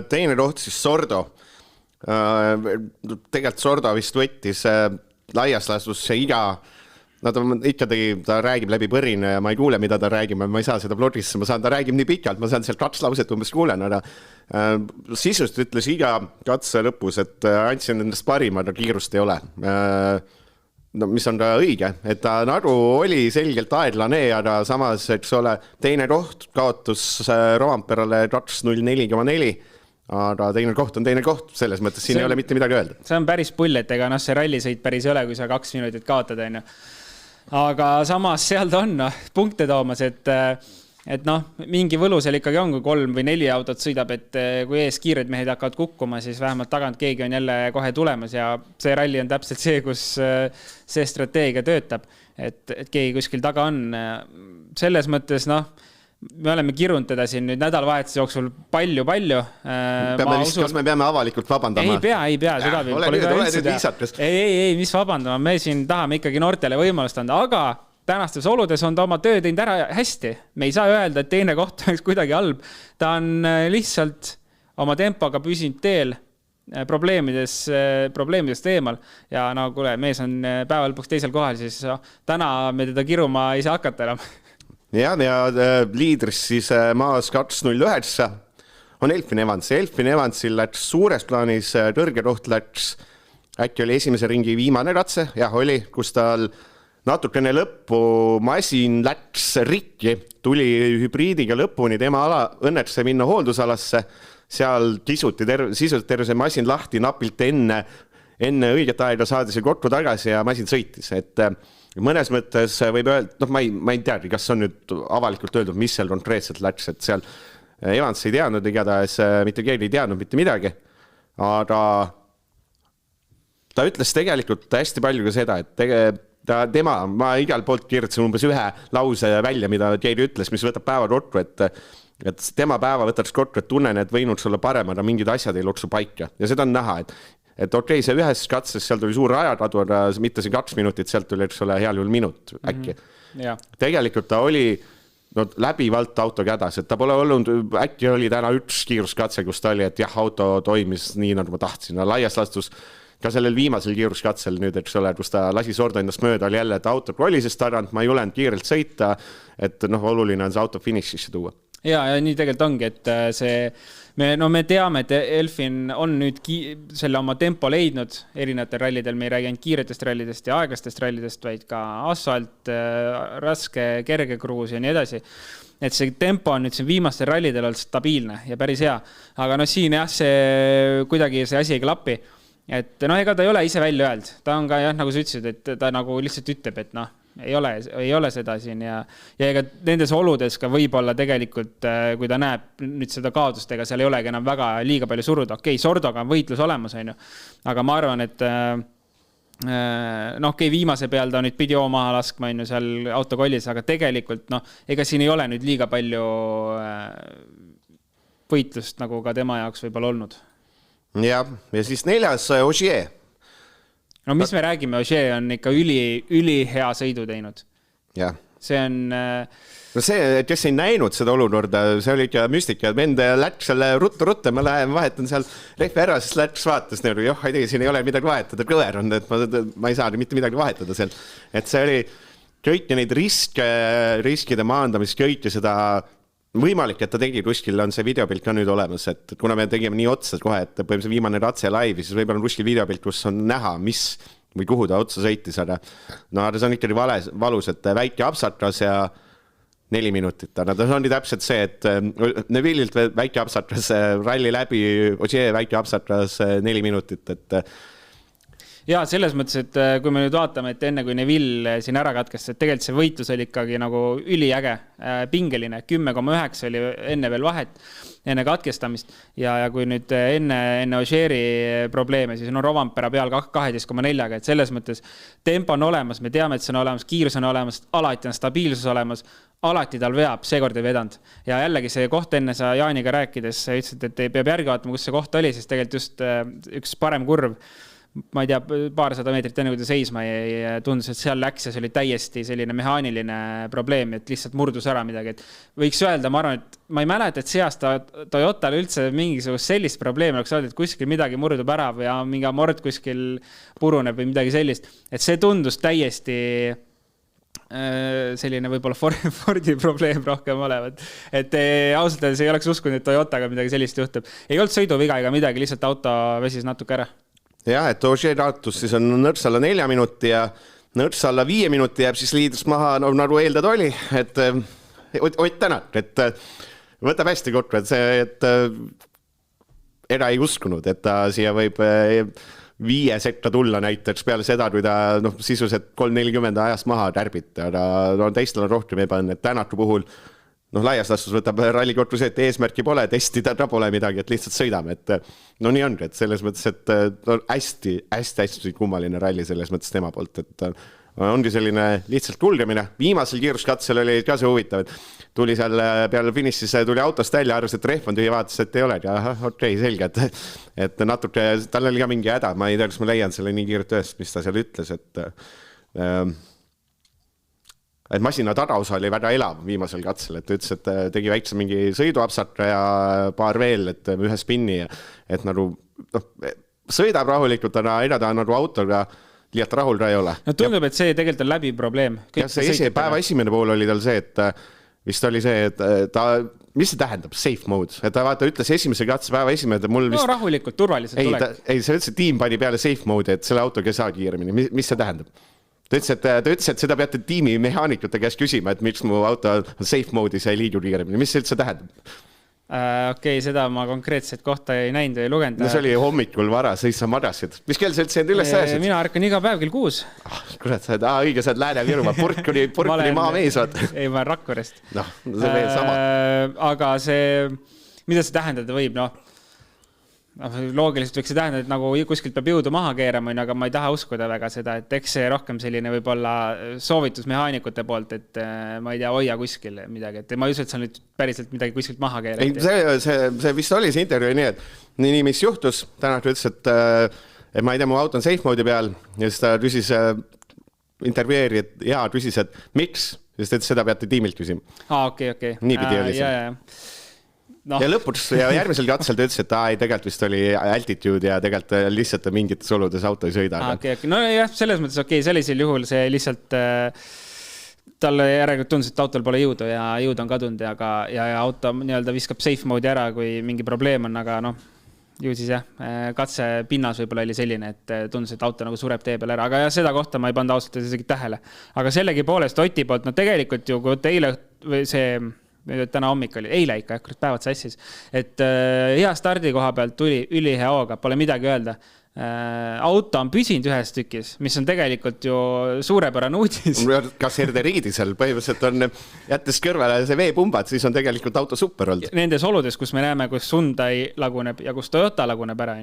Speaker 3: teine koht siis Sordo. Tegelikult Sordo vist võttis laias laastus see iga. Ta räägib läbi põrine ja ma ei kuule, mida ta räägib, ma ei saa seda blogisse, ta räägib nii pikalt, ma saan sealt 2 lauset umbes kuulen, aga sisust ütles iga katse lõpus, et andsin endast parima, aga kiirust ei ole. Mis on ka õige, et ta nagu oli selgelt aedlane, aga samas, eks ole, teine koht kaotus Rovanperale 2.04,4 aga teine koht on teine koht, selles mõttes siin ei ole mitte midagi öelda.
Speaker 4: See on päris pull, et ega see rallisõit päris ei ole, kui sa 2 minutit kaotad, on ju. Aga samas seal ta on punkte toomas, et mingi võlu seal ikkagi on, kui 3 või 4 autot sõidab, et kui ees kiired mehed hakkavad kukkuma, siis vähemalt tagant keegi on jälle kohe tulemas ja see ralli on täpselt see, kus see strateegia töötab, et keegi kuskil taga on. Selles mõttes, me oleme kirunud teda siin nüüd nädalavahetuse jooksul palju.
Speaker 3: Kas me peame avalikult vabandama?
Speaker 4: Ei pea, seda
Speaker 3: ole nüüd viisakas.
Speaker 4: Ei, mis vabandama, me siin tahame ikkagi noortele võimalust anda, aga tänastes oludes on ta oma töö teinud ära hästi. Me ei saa öelda, et teine koht oleks kuidagi halb. Ta on lihtsalt oma tempoga püsinud teel probleemidest eemal ja kuule, mees on päeva lõpuks teisel kohal, siis täna me teda kiruma ei saa hakata enam.
Speaker 3: Ja liidris siis maas 2.09 on Elfin Evans. Elfin Evansil läks suures plaanis tõrgeroht läks, äkki oli esimese ringi viimane katse, oli, kus tal natukene lõppu masin läks rikki, tuli hübriidiga lõpuni, tema õnnetus minna hooldusalasse, seal kisuti sisuliselt terve see masin lahti napilt enne õiget aega saadi see kokku tagasi ja masin sõitis, et mõnes mõttes võib öelda, ma ei teagi, kas on nüüd avalikult öeldud, mis seal konkreetselt läks, et seal Evans ei teadnud, igatahes mitte keegi ei teadnud mitte midagi, aga ta ütles tegelikult hästi palju ka seda, et ma igal poolt kirjutasin umbes ühe lause välja, mida keegi ütles, mis võtab päeva kokku, et tema päeva võtaks kokku, et tunnen, et võinuks olla parem, aga mingid asjad ei loksu paika ja seda on näha, et okei, see ühes katses, seal tuli suur ajakadu, aga mitte see 2 minutit, sealt tuli heal juhul minut äkki. Tegelikult ta oli läbivalt auto kädas, et ta pole olnud, äkki oli täna üks kiiruskatse, kus ta oli, et auto toimis nii, nagu ma tahtsin, laias lastus ka sellel viimasel kiiruskatsel nüüd, kus ta lasi sorda endast mööda, oli jälle, et auto kolisest tagant, ma ei julenud kiirelt sõita, et oluline on see auto finišisse tuua.
Speaker 4: Ja nii tegelikult ongi, et me teame, et Elfin on nüüd selle oma tempo leidnud erinevatel rallidel, me ei räägi ainult kiiretest rallidest ja aeglastest rallidest, vaid ka asfalt, raske, kerge kruus ja nii edasi. Et see tempo on nüüd siin viimastel rallidel olnud stabiilne ja päris hea, aga siin kuidagi see asi ei klapi. Et ega ta ei ole ise välja öelnud, ta on ka nagu sa ütlesid, et ta nagu lihtsalt ütleb, et ei ole seda siin ja ega nendes oludes ka võib-olla tegelikult, kui ta näeb nüüd seda kaotust, ega seal ei olegi enam väga liiga palju suruda. Okei, Sordoga on võitlus olemas, aga ma arvan, et viimase peal ta nüüd pidi maha laskma seal autokollis, aga tegelikult ega siin ei ole nüüd liiga palju võitlust nagu ka tema jaoks võib-olla olnud.
Speaker 3: Ja siis 4. Ogier.
Speaker 4: Mis me räägime, Ogier on ikka üli hea sõidu teinud.
Speaker 3: Ja.
Speaker 4: See on...
Speaker 3: kes ei näinud seda olukorda, see oli ikka müstika, et vend läks selle ruttu, ma vahetan seal rehvi ära, siis läks vaatas, siin ei ole midagi vahetada, kõver on, et ma ei saa mitte midagi vahetada seal. Et see oli kõiki neid riskide maandamist, kõiki seda võimalik, et ta tegi kuskil, on see videopilt ka nüüd olemas, et kuna me tegime nii otsa kohe, et põhimõtteliselt viimane ratse laivi, siis võib-olla on kuskil videopilt, kus on näha, mis või kuhu ta otsa sõitis, aga see on ikkagi valus, et väike apsatras ja 4 minutit, aga ta on täpselt see, et Neville'ilt väike apsatras ralli läbi, Ogier väike apsatras 4 minutit, et
Speaker 4: Ja selles mõttes, et kui me nüüd vaatame, et enne kui Neville siin ära katkes, et tegelikult see võitlus oli ikkagi nagu üliäge, pingeline, 10,9 oli enne veel vahet, enne katkestamist ja kui nüüd enne Ogieri probleeme, siis Rovanpera peal 12,4, et selles mõttes tempo on olemas, me teame, et see on olemas, kiirus on olemas, alati on stabiilsus olemas, alati tal veab, seekord ei vedanud. Ja jällegi see koht enne sa Jaaniga rääkides ütlesid, et peab järgi vaatama, kus see koht oli, siis tegelikult just üks parem kurv, ma ei tea, paarsada meetrit enne, kui ta seisma ei tundus, et seal läks ja see oli täiesti selline mehaaniline probleem, et lihtsalt murdus ära midagi. Et võiks öelda, ma arvan, et ma ei mäleta, et see aasta Toyotal üldse mingisugust sellist probleemi oleks olnud, et kuskil midagi murdub ära või mingi amort kuskil puruneb või midagi sellist. Et see tundus täiesti selline võib-olla Fordi probleem rohkem olevat. Et ausalt öeldes ei oleks uskunud, et Toyotaga midagi sellist juhtub. Ei olnud sõiduviga ega midagi, lihtsalt auto väsis natuke ära.
Speaker 3: Ja, et Ogier kaotus siis on nõrts alla 4 minuti ja nõrts alla 5 minuti jääb siis liidrist maha, nagu eeldad oli, et Ott Tänak, et võtab hästi kokku, et see, et ei uskunud, et ta siia võib 5 sekka tulla näiteks peale seda, kui ta sisuliselt 3:40 ajast maha tärbitta, aga teistel on rohkem ebaõnne, et Tänaku puhul laias laastus võtab rallikokku see, et eesmärki pole, testida ta pole midagi, et lihtsalt sõidame, et nii ongi, et selles mõttes, et hästi kummaline ralli selles mõttes tema poolt, et ongi selline lihtsalt kulgemine. Viimasel kiiruskatsel oli ka see huvitav, et tuli seal peale finišis, tuli autost välja, arvas, et rehv on tühi, vaatas, et ei olegi. Okei, selge, et natuke, tal oli ka mingi häda, ma ei tea, kas ma leian selle nii kiirelt ühest, mis ta seal ütles, et masina tagaosa oli väga elav viimasel katsel, et ütles, et tegi väikse mingi sõiduapsaka ja paar veel, et ühe spinni, et sõidab rahulikult, aga ta nagu autoga liialt rahul ta ei ole.
Speaker 4: No tundub, et see tegelikult on läbi probleem.
Speaker 3: Ja see päeva esimene pool oli tal see, et vist oli see, et ta, mis see tähendab, safe mode, et ta vaata ütles esimese katse päeva esimene, mul vist...
Speaker 4: rahulikult, turvaliselt
Speaker 3: tuleks. Ei, see ütles, et tiim pani peale safe mode, et selle autoga ei saa kiiremini. Mis see tähendab? Ta ütles, et seda peate tiimi mehaanikute käest küsima, et miks mu auto safe mode'is ei liidu kiiremini. Mis see üldse tähendab?
Speaker 4: Okei, seda ma konkreetset kohta ei näinud või lugenud.
Speaker 3: No see oli hommikul vara, sõissa madasid. Mis kell sa üldse üles ajasid?
Speaker 4: Mina ärkan iga päev kell 6.
Speaker 3: Kurat, sa oled õige, sa oled Lääne-Virumaa, purk oli maamees.
Speaker 4: Ei, ma olen Rakverest.
Speaker 3: See veel sama.
Speaker 4: Aga see, mida see tähendada võib, loogiliselt võiks see tähendada, et nagu kuskilt peab jõudu maha keerama, aga ma ei taha uskuda väga seda, et eks see rohkem selline võib-olla soovitus mehaanikute poolt, et ma ei tea, hoia kuskil midagi, et ma ei usu, et sa nüüd päriselt midagi kuskilt maha keerati.
Speaker 3: See vist oli see intervjuu nii, et nii mis juhtus, Tänak ütles, et ma ei tea, mu auto on safe mode'i peal ja siis ta küsis intervjueerijad ja küsis, et miks, sest et seda peate tiimilt küsima.
Speaker 4: Okei.
Speaker 3: Niipidi oli see. Ja lõpuks ja järgmisel katsel ta ütles, et tegelikult vist oli altitude ja tegelikult lihtsalt mingites oludes auto ei sõida.
Speaker 4: No jah, selles mõttes sellisel juhul see lihtsalt talle järelikult tundus, et autol pole jõudu ja jõud on kadunud ja auto nii-öelda viskab safe mode'i ära, kui mingi probleem on, aga ju siis jah, katse pinnas võib-olla oli selline, et tundus, et auto nagu sureb tee peal ära, aga seda kohta ma ei pannud ausalt isegi tähele. Aga sellegi poolest Oti poolt, tegelikult ju kui teile või see täna hommik oli, eile ikka, päevad sassis, et hea stardi koha pealt tuli ülihea hooga, pole midagi öelda. Auto on püsinud ühes tükis, mis on tegelikult ju suurepärane uudis.
Speaker 3: Kas Erderiidisel põhimõtteliselt on, jättes kõrvale see veepumbad, siis on tegelikult auto super olnud.
Speaker 4: Nendes oludes, kus me näeme, kus Hyundai laguneb ja kus Toyota laguneb ära.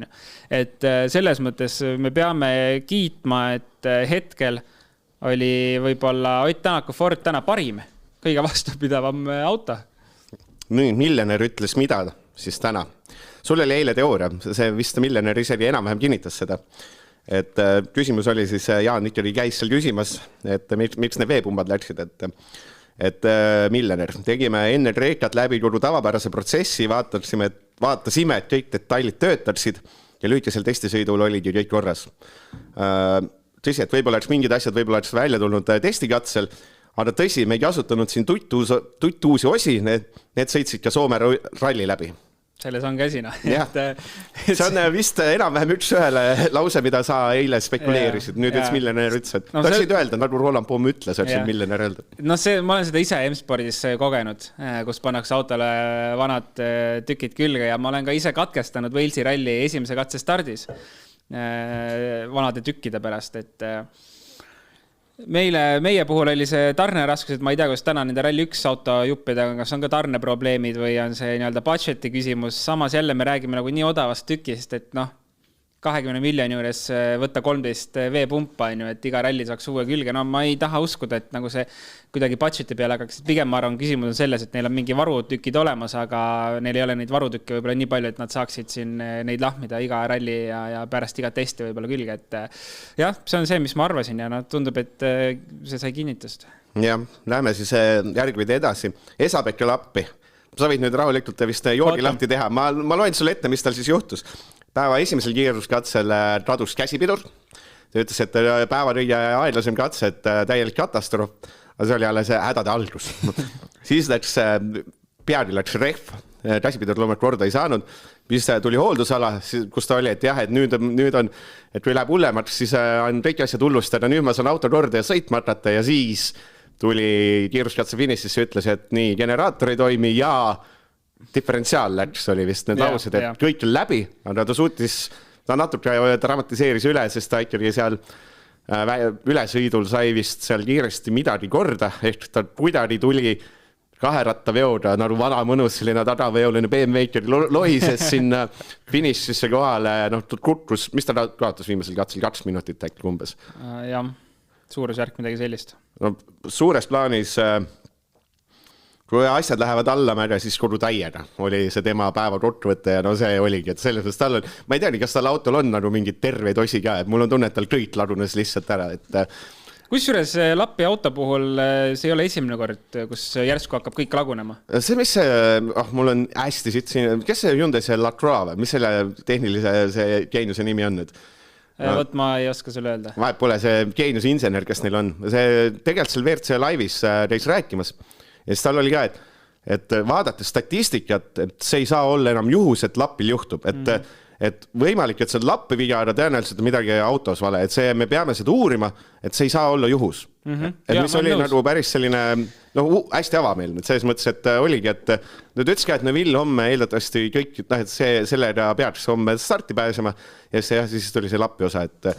Speaker 4: Et selles mõttes me peame kiitma, et hetkel oli võib-olla Ott Tänaku Ford täna parim, kõige vastupidavam auto.
Speaker 3: Nii, miljonär ütles mida siis täna. Sul oli eile teooria, see vist miljonär isegi enam-vähem kinnitas seda. Et küsimus oli siis, Jaan ikkagi käis seal küsimas, et miks need veepumbad läksid, et miljonär. Tegime enne Kreekat läbi kogu tavapärase protsessi, vaatasime, et kõik detailid töötaksid ja lühikesel testisõidul oligi kõik korras. Tõsi, et võib-olla mingid asjad võib-olla välja tulnud testikatsel, aga tõsi, me ei kasutanud siin tuttuusi osi, need sõitsid ka Soome ralli läbi.
Speaker 4: Selles on käsina.
Speaker 3: See on vist enam-vähem üks ühele lause, mida sa eile spekuleerisid. Nüüd üks miljonär ütles, et tahtsid öelda, nagu Roland Pomm ütles, et see miljonär öelda.
Speaker 4: Ma olen seda ise M-spordis kogenud, kus pannakse autole vanad tükid külge ja ma olen ka ise katkestanud Walesi ralli esimese katse stardis vanade tükkide pärast, et meie puhul oli see tarneraskus, et ma ei tea, kas täna nende Rally 1 autojuppidega, kas on ka tarneprobleemid või on see nii-öelda budgeti küsimus. Samas jälle me räägime nagu nii odavast tükist, et 20 miljoni juures võtta 13 veepumpa, et iga ralli saaks uue külge. Ma ei taha uskuda, et nagu see kuidagi budgeti peale, aga pigem ma arvan, küsimus on selles, et neil on mingi varutükid olemas, aga neil ei ole neid varutükke võib-olla nii palju, et nad saaksid siin neid lahmida iga ralli ja pärast iga testi võib-olla külge. Et jah, see on see, mis ma arvasin ja tundub, et see sai kinnitust.
Speaker 3: Jah, läheme siis järgmine edasi. Esabekki lappi. Sa võid nüüd rahulikult vist joogi lahti teha. Ma loen sulle ette, mis tal siis juhtus. Päeva esimesel kiiruskatsel tradus käsipidur. Ta ütles, et päeva kõige aeglasem katse, et täielik katastroof. Aga see oli jälle see hädade algus. Siis peagi läks rehv. Käsipidur loomulikult korda ei saanud. Siis tuli hooldusala, kus ta oli, et jah, et nüüd on, et kui läheb hullemaks, siis on kõik asjad hullustada. Nüüd ma saan auto korda ja sõitma hakata ja siis tuli kiiruskatse finišisse ja ütles, et nii, generaator ei toimi ja diferentsiaal läks, oli vist need laused, et
Speaker 4: ja.
Speaker 3: kõik on läbi, aga ta natuke dramatiseeris üle, sest ta ikkagi seal ülesõidul sai vist seal kiiresti midagi korda, ehk ta kuidagi tuli kaherattaveoda, nagu vana mõnus selline tadaveoline BMW lohises sinna finišisse kohale, kukkus, mis ta kaotas viimasel katsel 2 minutit äkki umbes.
Speaker 4: Jah, suurusjärk midagi sellist.
Speaker 3: No, suures plaanis, kui asjad lähevad alla määrja, siis kodu täiega oli see tema päeva kokkuvõte ja see oligi, et selles mõttes tal on, ma ei teagi, kas tal autol on nagu mingid terveid osi ka, et mul on tunne, et tal kõik ladunes lihtsalt ära, et
Speaker 4: Kusjuures Lappi auto puhul see ei ole esimene kord, kus järsku hakkab kõik lagunema.
Speaker 3: See, mis see, mul on hästi siit siin, kes see Hyundai see Lacroix, mis selle tehnilise see geeniuse nimi on nüüd?
Speaker 4: Võt ma ei oska sulle öelda.
Speaker 3: Vahet pole see geeniuse insener, kes neil on. See tegelikult seal WRC laivis teis rääkimas. Ja siis tal oli ka, et vaadates statistikat, et see ei saa olla enam juhus, et Lappil juhtub, et võimalik, et see on Lappi viga, aga tõenäoliselt on midagi autos vale, et see, me peame seda uurima, et see ei saa olla juhus. Et mis oli nagu päris selline, hästi avameelne, et selles mõttes, et oligi, et nüüd ütles ka, et Neville homme eeldatavasti kõik, et see sellega peaks homme starti pääsema ja siis tuli see Lappi osa, et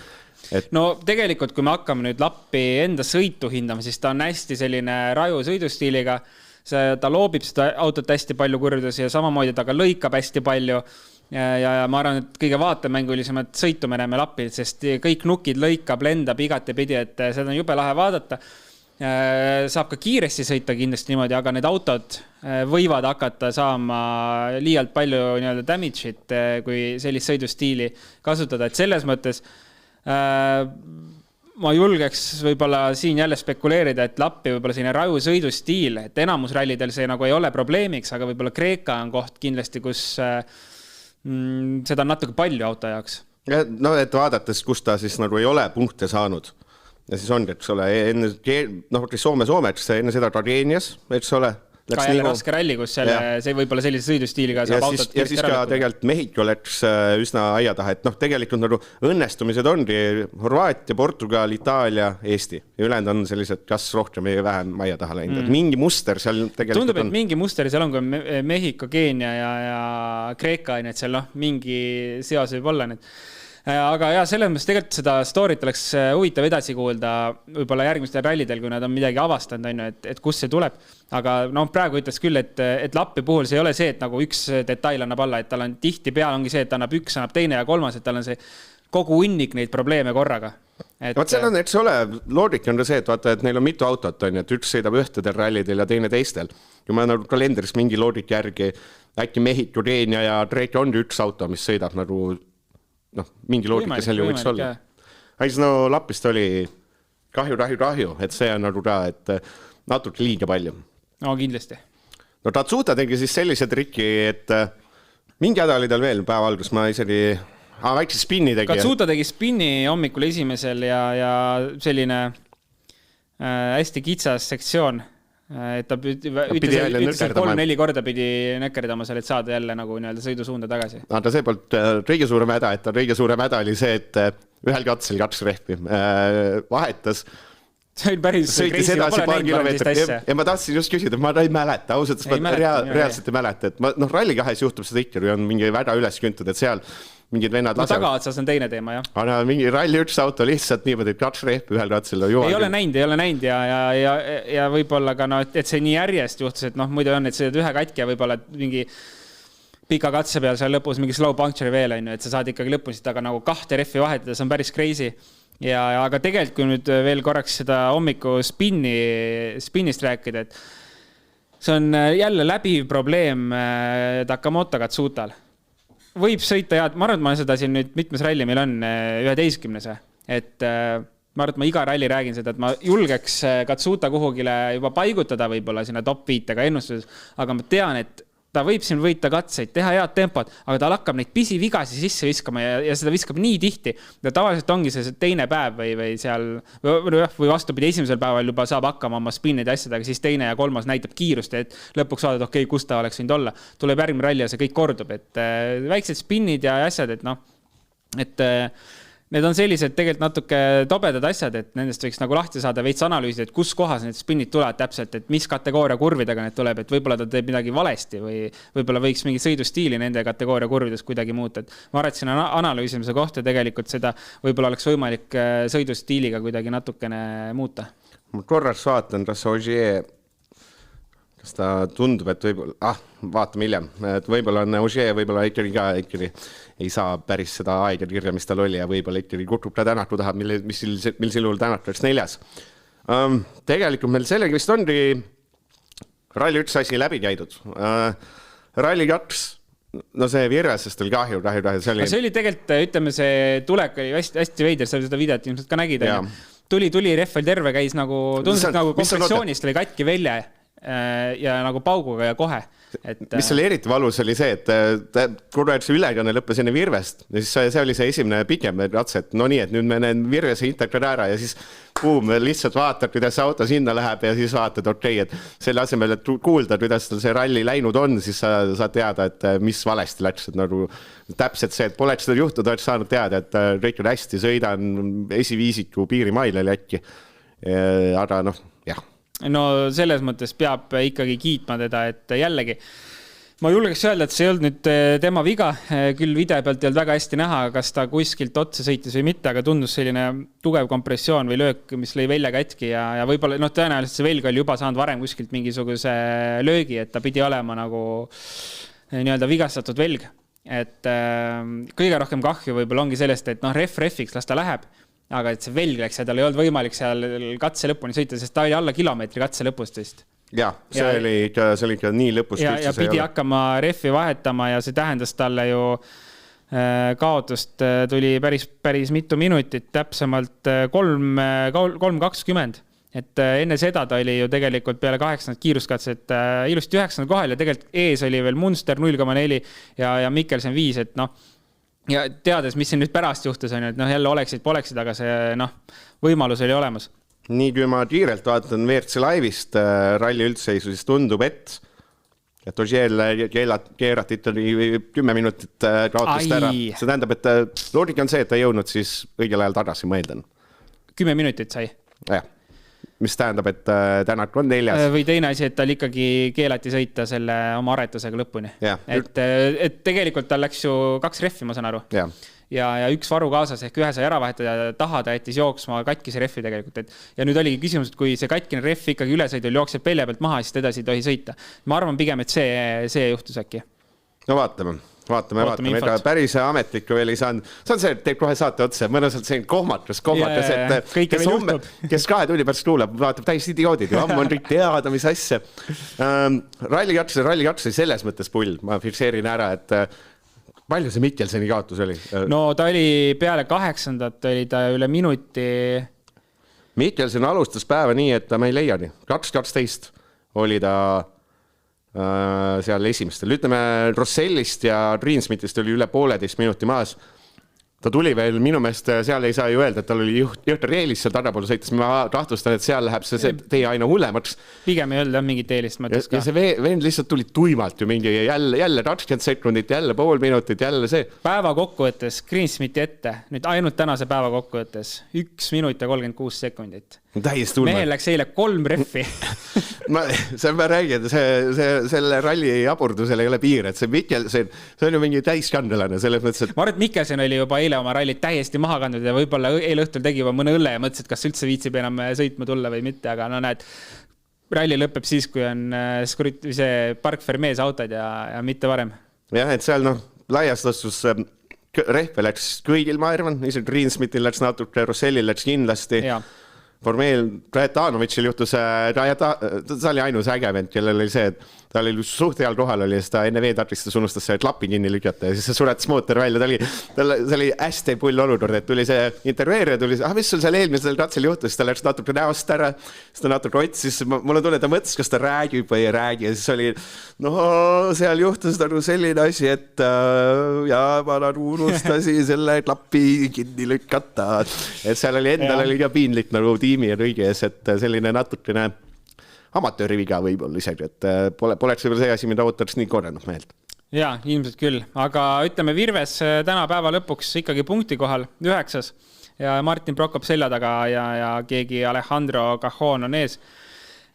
Speaker 4: No tegelikult, kui me hakkame nüüd Lappi enda sõitu hindama, siis ta on hästi selline raju sõidustiiliga, ta loobib seda autot hästi palju kurdusi ja samamoodi ta ka lõikab hästi palju ja ma arvan, et kõige vaatemängulisemad sõitu me näeme Lappi, sest kõik nukid lõikab, lendab igati pidi, et seda on jube lahe vaadata. Saab ka kiiresti sõita kindlasti niimoodi, aga need autod võivad hakata saama liialt palju damage'it, kui sellist sõidustiili kasutada, et selles mõttes ma julgeks võib-olla siin jälle spekuleerida, et Lappi võib-olla selline raju sõidustiil, et enamus rallidel see nagu ei ole probleemiks, aga võib-olla Kreeka on koht kindlasti, kus seda on natuke palju auto jaoks.
Speaker 3: No, et vaadates, kus ta siis nagu ei ole punkte saanud. Ja siis on, eks ole, enne enne seda Trageenias, eks ole.
Speaker 4: Ka jälle raske ralli, kus see võib-olla sellise sõidustiiliga saab autot
Speaker 3: ja siis ka tegelikult Mehhiko läks üsna aia taha, et tegelikult nagu õnnestumised ongi Horvaatia, Portugal, Itaalia, Eesti ja ülejäänud on sellised kas rohkem või vähem aia taha läinud. Mingi muster seal tegelikult
Speaker 4: tundub, et mingi muster seal on, kui Mehhiko, Keenia ja Kreeka, et seal mingi seos võib olla need. Aga ja selles mõttes tegelikult seda storyt oleks huvitav edasi kuulda võib-olla järgmistel rallidel, kui nad on midagi avastanud, et kus see tuleb. Aga praegu ütles küll, et Lappi puhul see ei ole see, et nagu üks detail annab alla, et tal on tihti peal ongi see, et annab üks, annab teine ja kolmas, et tal on see kogu hunnik neid probleeme korraga.
Speaker 3: Vaat seal on, eks ole, loogika on see, et vaata, et neil on mitu autot, et üks sõidab ühtedel rallidel ja teine teistel. Kui ma nagu kalendris mingi loogika järgi, äkki Mehhiko, Keenia ja Kreeka on üks auto, mis sõidab nagu mingi loogika seal ju võiks olla. Aga Lappist oli kahju, et see on nagu ka, et natuke liiga palju.
Speaker 4: No kindlasti.
Speaker 3: Tatsuta tegi siis sellise triki, et mingi häda oli tal veel päeva algus, ma isegi väikse spinni tegi.
Speaker 4: Tatsuta tegi spinni hommikul esimesel ja selline hästi kitsas sektsioon. Et ta ütles 3-4 korda pidi nökerdama seal, et saada jälle nagu sõidusuunda tagasi.
Speaker 3: Ta see poolt kõige suurem häda, et ta kõige suurem häda oli see, et ühel katsel 2 rehvi vahetas.
Speaker 4: See oli päris
Speaker 3: sõitis edasi paar kilomeetrit ja ma tahtsin just küsida, ma ei mäleta, ausalt, ma reaalselt ei mäleta, et ralli 2 juhtub seda ikka, kui on mingi väga üles küntud, et seal mingid vennad lasevad.
Speaker 4: Tagaotsas on teine teema, jah.
Speaker 3: Aga mingi ralli 1 auto lihtsalt niimoodi 2 rehvi ühel katsel.
Speaker 4: Ei ole näinud ja võib-olla ka, et see nii järjest juhtus, et muidu on, et see ühe katki ja võib-olla mingi pika katse peal seal lõpus mingi slow puncture'i veel, et sa saad ikkagi lõpuniselt, aga nagu 2 rehvi vahetada, see on päris crazy. Aga tegelikult, kui nüüd veel korraks seda hommiku spinnist rääkida, et see on jälle läbiv probleem Takamoto Katsutal. Võib sõita ja ma arvan, et ma seda siin nüüd mitmes ralli meil on 11. Et ma arvan, et ma iga ralli räägin seda, et ma julgeks Katsuta kuhugile juba paigutada võib-olla sinna top 5 ennustuses, aga ma tean, et ta võib siin võita katseid, teha head tempot, aga ta hakkab neid pisivigasi sisse viskama ja seda viskab nii tihti. Ja tavaliselt ongi see teine päev või seal, või vastupidi, esimesel päeval juba saab hakkama oma spinnide asjadega, siis teine ja kolmas näitab kiirust, et lõpuks vaadata, okei, kus ta oleks võinud olla. Tuleb järgmine ralli ja see kõik kordub, et väiksed spinnid ja asjad, et need on sellised tegelikult natuke tobedad asjad, et nendest võiks nagu lahti saada veits analüüsida, et kus kohas need spinnid tulevad täpselt, et mis kategooria kurvidega need tuleb, et võib-olla ta teeb midagi valesti või võib-olla võiks mingi sõidustiili nende kategooria kurvides kuidagi muuta. Et ma arvan, et siin analüüsimise kohta tegelikult seda võib-olla oleks võimalik sõidustiiliga kuidagi natukene muuta.
Speaker 3: Ma korraks vaatan, kas ta tundub, et võib-olla, vaatame hiljem, et võib-olla on Ogier, võib-olla ikkagi ei saa päris seda aega kirja, mis tal oli ja võib-olla ikkagi kukub ta Tänatu taha, mis juhul Tänatu oleks 4. Tegelikult meil sellega vist ongi Rally 1 asi läbi käidud. Rally 2, no see Virvesest oli kahju.
Speaker 4: See oli tegelikult, ütleme, see tulek oli hästi veider, sa seda videot ilmselt ka nägid. Tuli, rehv oli terve, käis nagu, tundus, et nagu kompressioonist oli katki välja ja nagu pauguga ja kohe.
Speaker 3: Mis oli eriti valus oli see, et kurvad see ülekanne lõppes enne Virvest ja siis see oli see esimene pikem ratse, et no nii, et nüüd me näen Virvese integrad ära ja siis lihtsalt vaatad, kuidas see auto sinna läheb ja siis vaatad, et selle asemel, et kuulda, kuidas see ralli läinud on, siis sa saad teada, et mis valesti läks, et nagu täpselt see, et poleks seda juhtuda, oleks saanud teada, et kõik on hästi, sõidan esiviisiku piirimail oli äkki, aga jah.
Speaker 4: No selles mõttes peab ikkagi kiitma teda, et jällegi ma julgeks öelda, et see ei olnud nüüd tema viga, küll video pealt ei olnud väga hästi näha, kas ta kuskilt otse sõitis või mitte, aga tundus selline tugev kompressioon või löök, mis lõi välja katki ja võib-olla tõenäoliselt see velg oli juba saanud varem kuskilt mingisuguse löögi, et ta pidi olema nagu nii-öelda vigastatud velg, et kõige rohkem kahju võib-olla ongi sellest, et rehviks las ta läheb, aga et see velg läks ja tal ei olnud võimalik seal katse lõpuni sõita, sest ta oli alla kilomeetri katse lõpust vist.
Speaker 3: Ja, see oli ikka nii lõpust.
Speaker 4: Ja pidi hakkama rehvi vahetama ja see tähendas talle ju kaotust tuli päris mitu minutit, täpsemalt 3.20. Et enne seda ta oli ju tegelikult peale 8. kiiruskatset ilusti 9. kohal ja tegelikult ees oli veel Munster 0,4 ja Mikkelsen 5, et ja teades, mis siin nüüd pärast juhtus, on, et jälle poleksid, aga see võimalus oli olemas.
Speaker 3: Nii kui ma kiirelt vaatan WRC Live'ist ralli üldseisu, siis tundub, et Ogier keerati 10 minutit kaotust ära. See tähendab, et loogika on see, et ta jõudnud siis õigel ajal tagasi, ma eeldan.
Speaker 4: 10 minutit sai?
Speaker 3: Jah. Mis tähendab, et Tänak on 4.
Speaker 4: Või teine asi, et tal ikkagi keelati sõita selle oma aretusega lõpuni. Et tegelikult tal läks ju 2 rehvi, ma saan aru. Ja 1 varu kaasas ehk 1 sai ära vahetada ja taha ta jättis jooksma katkise rehvi tegelikult. Ja nüüd oligi küsimus, et kui see katkine rehv ikkagi ülesõidul jookseb pelje pealt maha, siis edasi ei tohi sõita. Ma arvan pigem, et see juhtus äkki.
Speaker 3: No vaatame. Ega päris ametlikku veel ei saanud. See on see, et teeb kohe saate otse. Mõnusalt see kohmakas, et kes 2 tunni pärast kuuleb, vaatab täiesti idioodid. On kõik teada, mis asja. Ralli 2 selles mõttes pull. Ma fikseerin ära, et palju see Mikkelseni kaotus oli?
Speaker 4: No ta oli peale 8. oli ta üle minuti.
Speaker 3: Mikkelsen alustas päeva nii, et ta me ei leia nii. 2.12 oli ta seal esimestel. Ütleme, Rossellist ja Greensmithist oli üle 1,5 minuti maas. Ta tuli veel, minu meelest seal ei saa ju öelda, et tal oli jõhter eelis seal tagapoole sõites. Ma tahtustan, et seal läheb see tee aina hullemaks.
Speaker 4: Pigem ei olnud mingit eelist, mõttes ka.
Speaker 3: Ja see vend lihtsalt tuli tuimalt ju mingi jälle 20 sekundit, jälle 0,5 minutit, jälle see.
Speaker 4: Päeva kokkuvõttes Greensmithi ette, nüüd ainult tänase päeva kokkuvõttes 1 minut ja 36 sekundit. Mehel läks eile 3 rehvi.
Speaker 3: ma räägin, selle ralli jaburdusel ei ole piir, et see Mikkelsen, see on ju mingi täiskandelane selles mõttes, et...
Speaker 4: Ma arvan, et Mikkelsen oli juba eile oma rallit täiesti maha kandnud ja võib-olla eile õhtul tegi juba mõne õlle ja mõtles, et kas üldse viitsib enam sõitma tulla või mitte, aga näed, ralli lõpeb siis, kui on see Park Fermees autod ja mitte varem.
Speaker 3: Jah, et seal laias lastus rehve läks kõigil, ma arvan, isegi Greensmithil läks natuke, Rossellil läks kindlasti. Formeel Trajetanovitšil juhtus, ta oli ainus ägevent, kellel oli see, et ta oli suht heal kohal oli ja seda enne veetartistas unustas see klappi kinni lükata ja siis see suretas mootor välja. See oli hästi pull olukord, et tuli see intervjueerija, tuli see, mis sul seal eelmisel katsel juhtus, ta läks natuke näost ära, siis ta natuke otsis, mulle tunne, ta mõtles, kas ta räägib või ei räägi ja siis oli, seal juhtus nagu selline asi, et ma unustasin selle klappi kinni lükata, et seal oli endal oli ka piinlik nagu tiimi ja kõigi ees, et selline natukene amatööri viga võib-olla isegi, et poleks võib-olla see asi, mida ootaks nii korranud meelt.
Speaker 4: Jaa, ilmselt küll, aga ütleme Virves täna päeva lõpuks ikkagi punkti kohal 9. ja Martin Prokop selja taga ja keegi Alejandro Cajon on ees.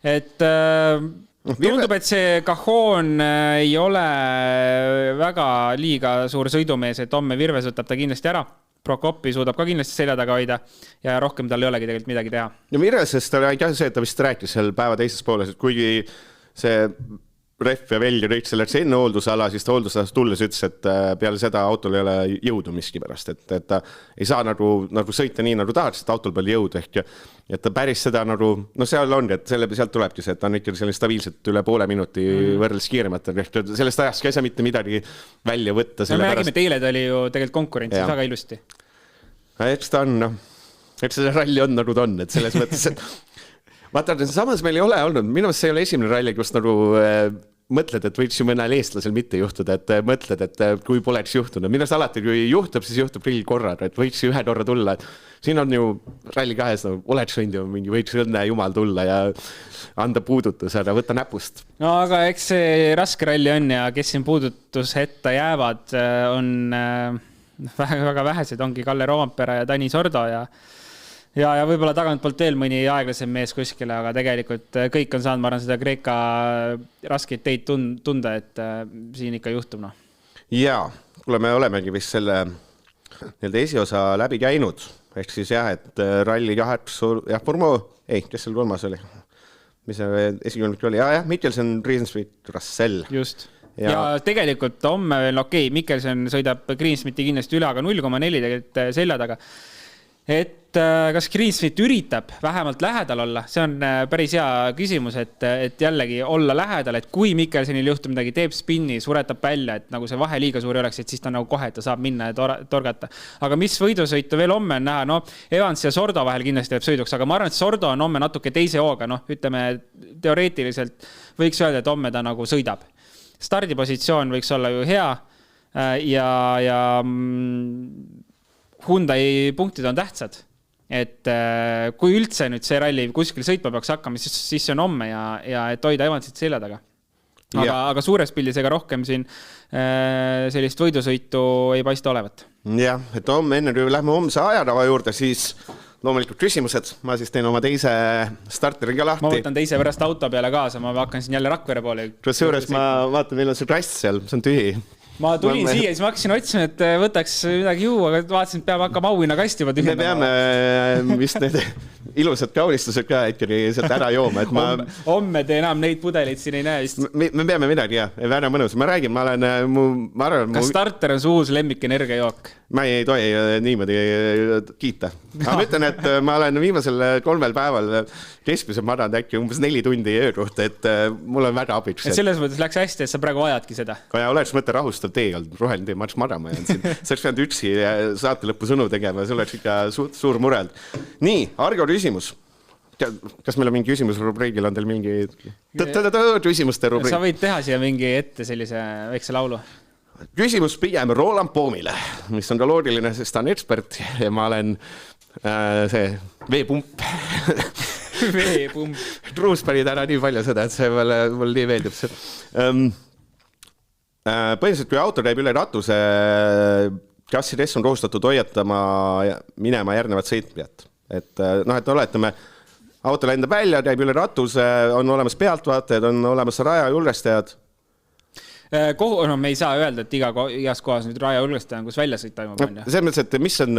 Speaker 4: Et tundub, et see Cajon ei ole väga liiga suur sõidumees, et homme Virves võtab ta kindlasti ära. Prokopi suudab ka kindlasti selja taga hoida ja rohkem tal ei olegi tegelikult midagi teha.
Speaker 3: Ja Virvesest ta ei tea see, et ta vist rääkis seal päeva teises pooles, et kuigi see ref ja Veljo tõid selleks enne hooldusala, siis ta hooldusalast tulles ütles, et peale seda autol ei ole jõudu miski pärast, et ta ei saa nagu sõita nii, nagu tahaks, et autol peal jõudu ehk et ta päris seda nagu, no seal on, et sealt tulebki see, et ta on ikka selline stabiilselt üle poole minuti võrreldes kiiremate, ehk sellest ajast ei saa mitte midagi välja võtta.
Speaker 4: Me räägime, et eile ta oli ju tegelikult konkurentsis väga ilusti.
Speaker 3: Eks ta on, eks see ralli on nagu ta on, et selles mõttes, et vaata, samas meil ei ole olnud, minu meelest see ei ole esimene ralli, kus nagu mõtled, et võiks ju mõnel eestlasel mitte juhtuda, et mõtled, et kui poleks juhtunud. Minu meelest alati, kui juhtub, siis juhtub kõigil korrad, et võiks ju ühe korra tulla. Siin on ju ralli 2, oleks võinud ju mingi võiks õnne jumal tulla ja anda puudutus, aga võtta näpust.
Speaker 4: No aga eks see raske ralli on ja kes siin puudutushetta jäävad, on väga vähesed, ongi Kalle Roompere ja Dani Sordo ja võib-olla tagantpoolt veel mõni aeglasem mees kuskile, aga tegelikult kõik on saanud, ma arvan, seda Kreeka raskeid teid tunda, et siin ikka juhtub. No.
Speaker 3: Jaa, kuule, me olemegi vist selle esiosa läbi käinud, ehk siis jah, et ralli kes seal kolmas oli? Mis see esikülmik oli? Jah, Mikkelsen, Greensmith, Russell.
Speaker 4: Just. Ja tegelikult homme veel okei, Mikkelsen sõidab Greensmithi kindlasti üle, aga 0,4 tegelikult selja taga. Et kas Greensmith üritab vähemalt lähedal olla? See on päris hea küsimus, et jällegi olla lähedal, et kui Mikkelsenil juhtub midagi, teeb spinni, suretab välja, et nagu see vahe liiga suur oleks, et siis ta nagu kohe, et ta saab minna ja torgata. Aga mis võidusõitu veel homme on näha? No, Evans ja Sordo vahel kindlasti teeb sõiduks, aga ma arvan, et Sordo on homme natuke teise hooga. No, ütleme, teoreetiliselt võiks öelda, et homme ta nagu sõidab. Stardipositsioon võiks olla ju hea ja Hyundai punktid on tähtsad, et kui üldse nüüd see ralli kuskil sõitma peaks hakkama, siis see on homme ja et hoida Evansit selja taga. Aga suures pildis ega rohkem siin sellist võidusõitu ei paista olevat.
Speaker 3: Jah, et homme enne kui lähme homse ajarava juurde, siis loomulikult küsimused. Ma siis teen oma teise starteriga lahti.
Speaker 4: Ma võtan teise pärast auto peale kaasa, ma hakkan siin jälle Rakvere poole.
Speaker 3: Kusjuures ma vaatan, meil on see klass seal, see on tühi.
Speaker 4: Ma tulin siia, siis ma hakkasin otsima, et võtaks midagi juua, aga vaatasin, et peab hakkama auina kasti juba tühjendama.
Speaker 3: Me peame vist need ilusad kaunistused ka ikkagi sealt ära jooma.
Speaker 4: Homme te enam neid pudeleid siin ei näe vist.
Speaker 3: Me peame midagi, jah, väga mõnus. Ma räägin,
Speaker 4: kas starter on su uus lemmik energiajook?
Speaker 3: Ma ei tohi niimoodi kiita. Aga ma ütlen, et ma olen viimasel 3 päeval keskmisel madanud äkki umbes 4 tundi ööruht, et mul on väga abiks.
Speaker 4: Et selles mõttes läks hästi, et sa praegu vajadki seda.
Speaker 3: Ja oleks mõte rahustav tee olnud, roheline tee, ma oleks madama jäänud siin. Sa oleks pidanud üksi saate lõppu sõnu tegema ja see oleks ikka suur mureld. Nii, Argo küsimus. Kas meil on mingi küsimusrubriigil, on teil mingi küsimuste rubriik?
Speaker 4: Sa võid teha siia mingi ette sellise väikse laulu.
Speaker 3: Küsimus pigem Roland Poomile, mis on ka loodiline, sest ta on ekspert ja ma olen see veepump.
Speaker 4: Veepump.
Speaker 3: Truus pani täna nii palju seda, et see mulle nii meeldib. Põhiliselt, kui auto käib üle ratuse, klassides on kohustatud hoiatama minema järgnevat sõitjat. Et oletame, auto lendab välja, käib üle ratuse, on olemas pealtvaatajad, on olemas raja julgestajad.
Speaker 4: Me ei saa öelda, et igas kohas nüüd raja julgestaja on, kus väljasõit toimub.
Speaker 3: Selles mõttes, et mis on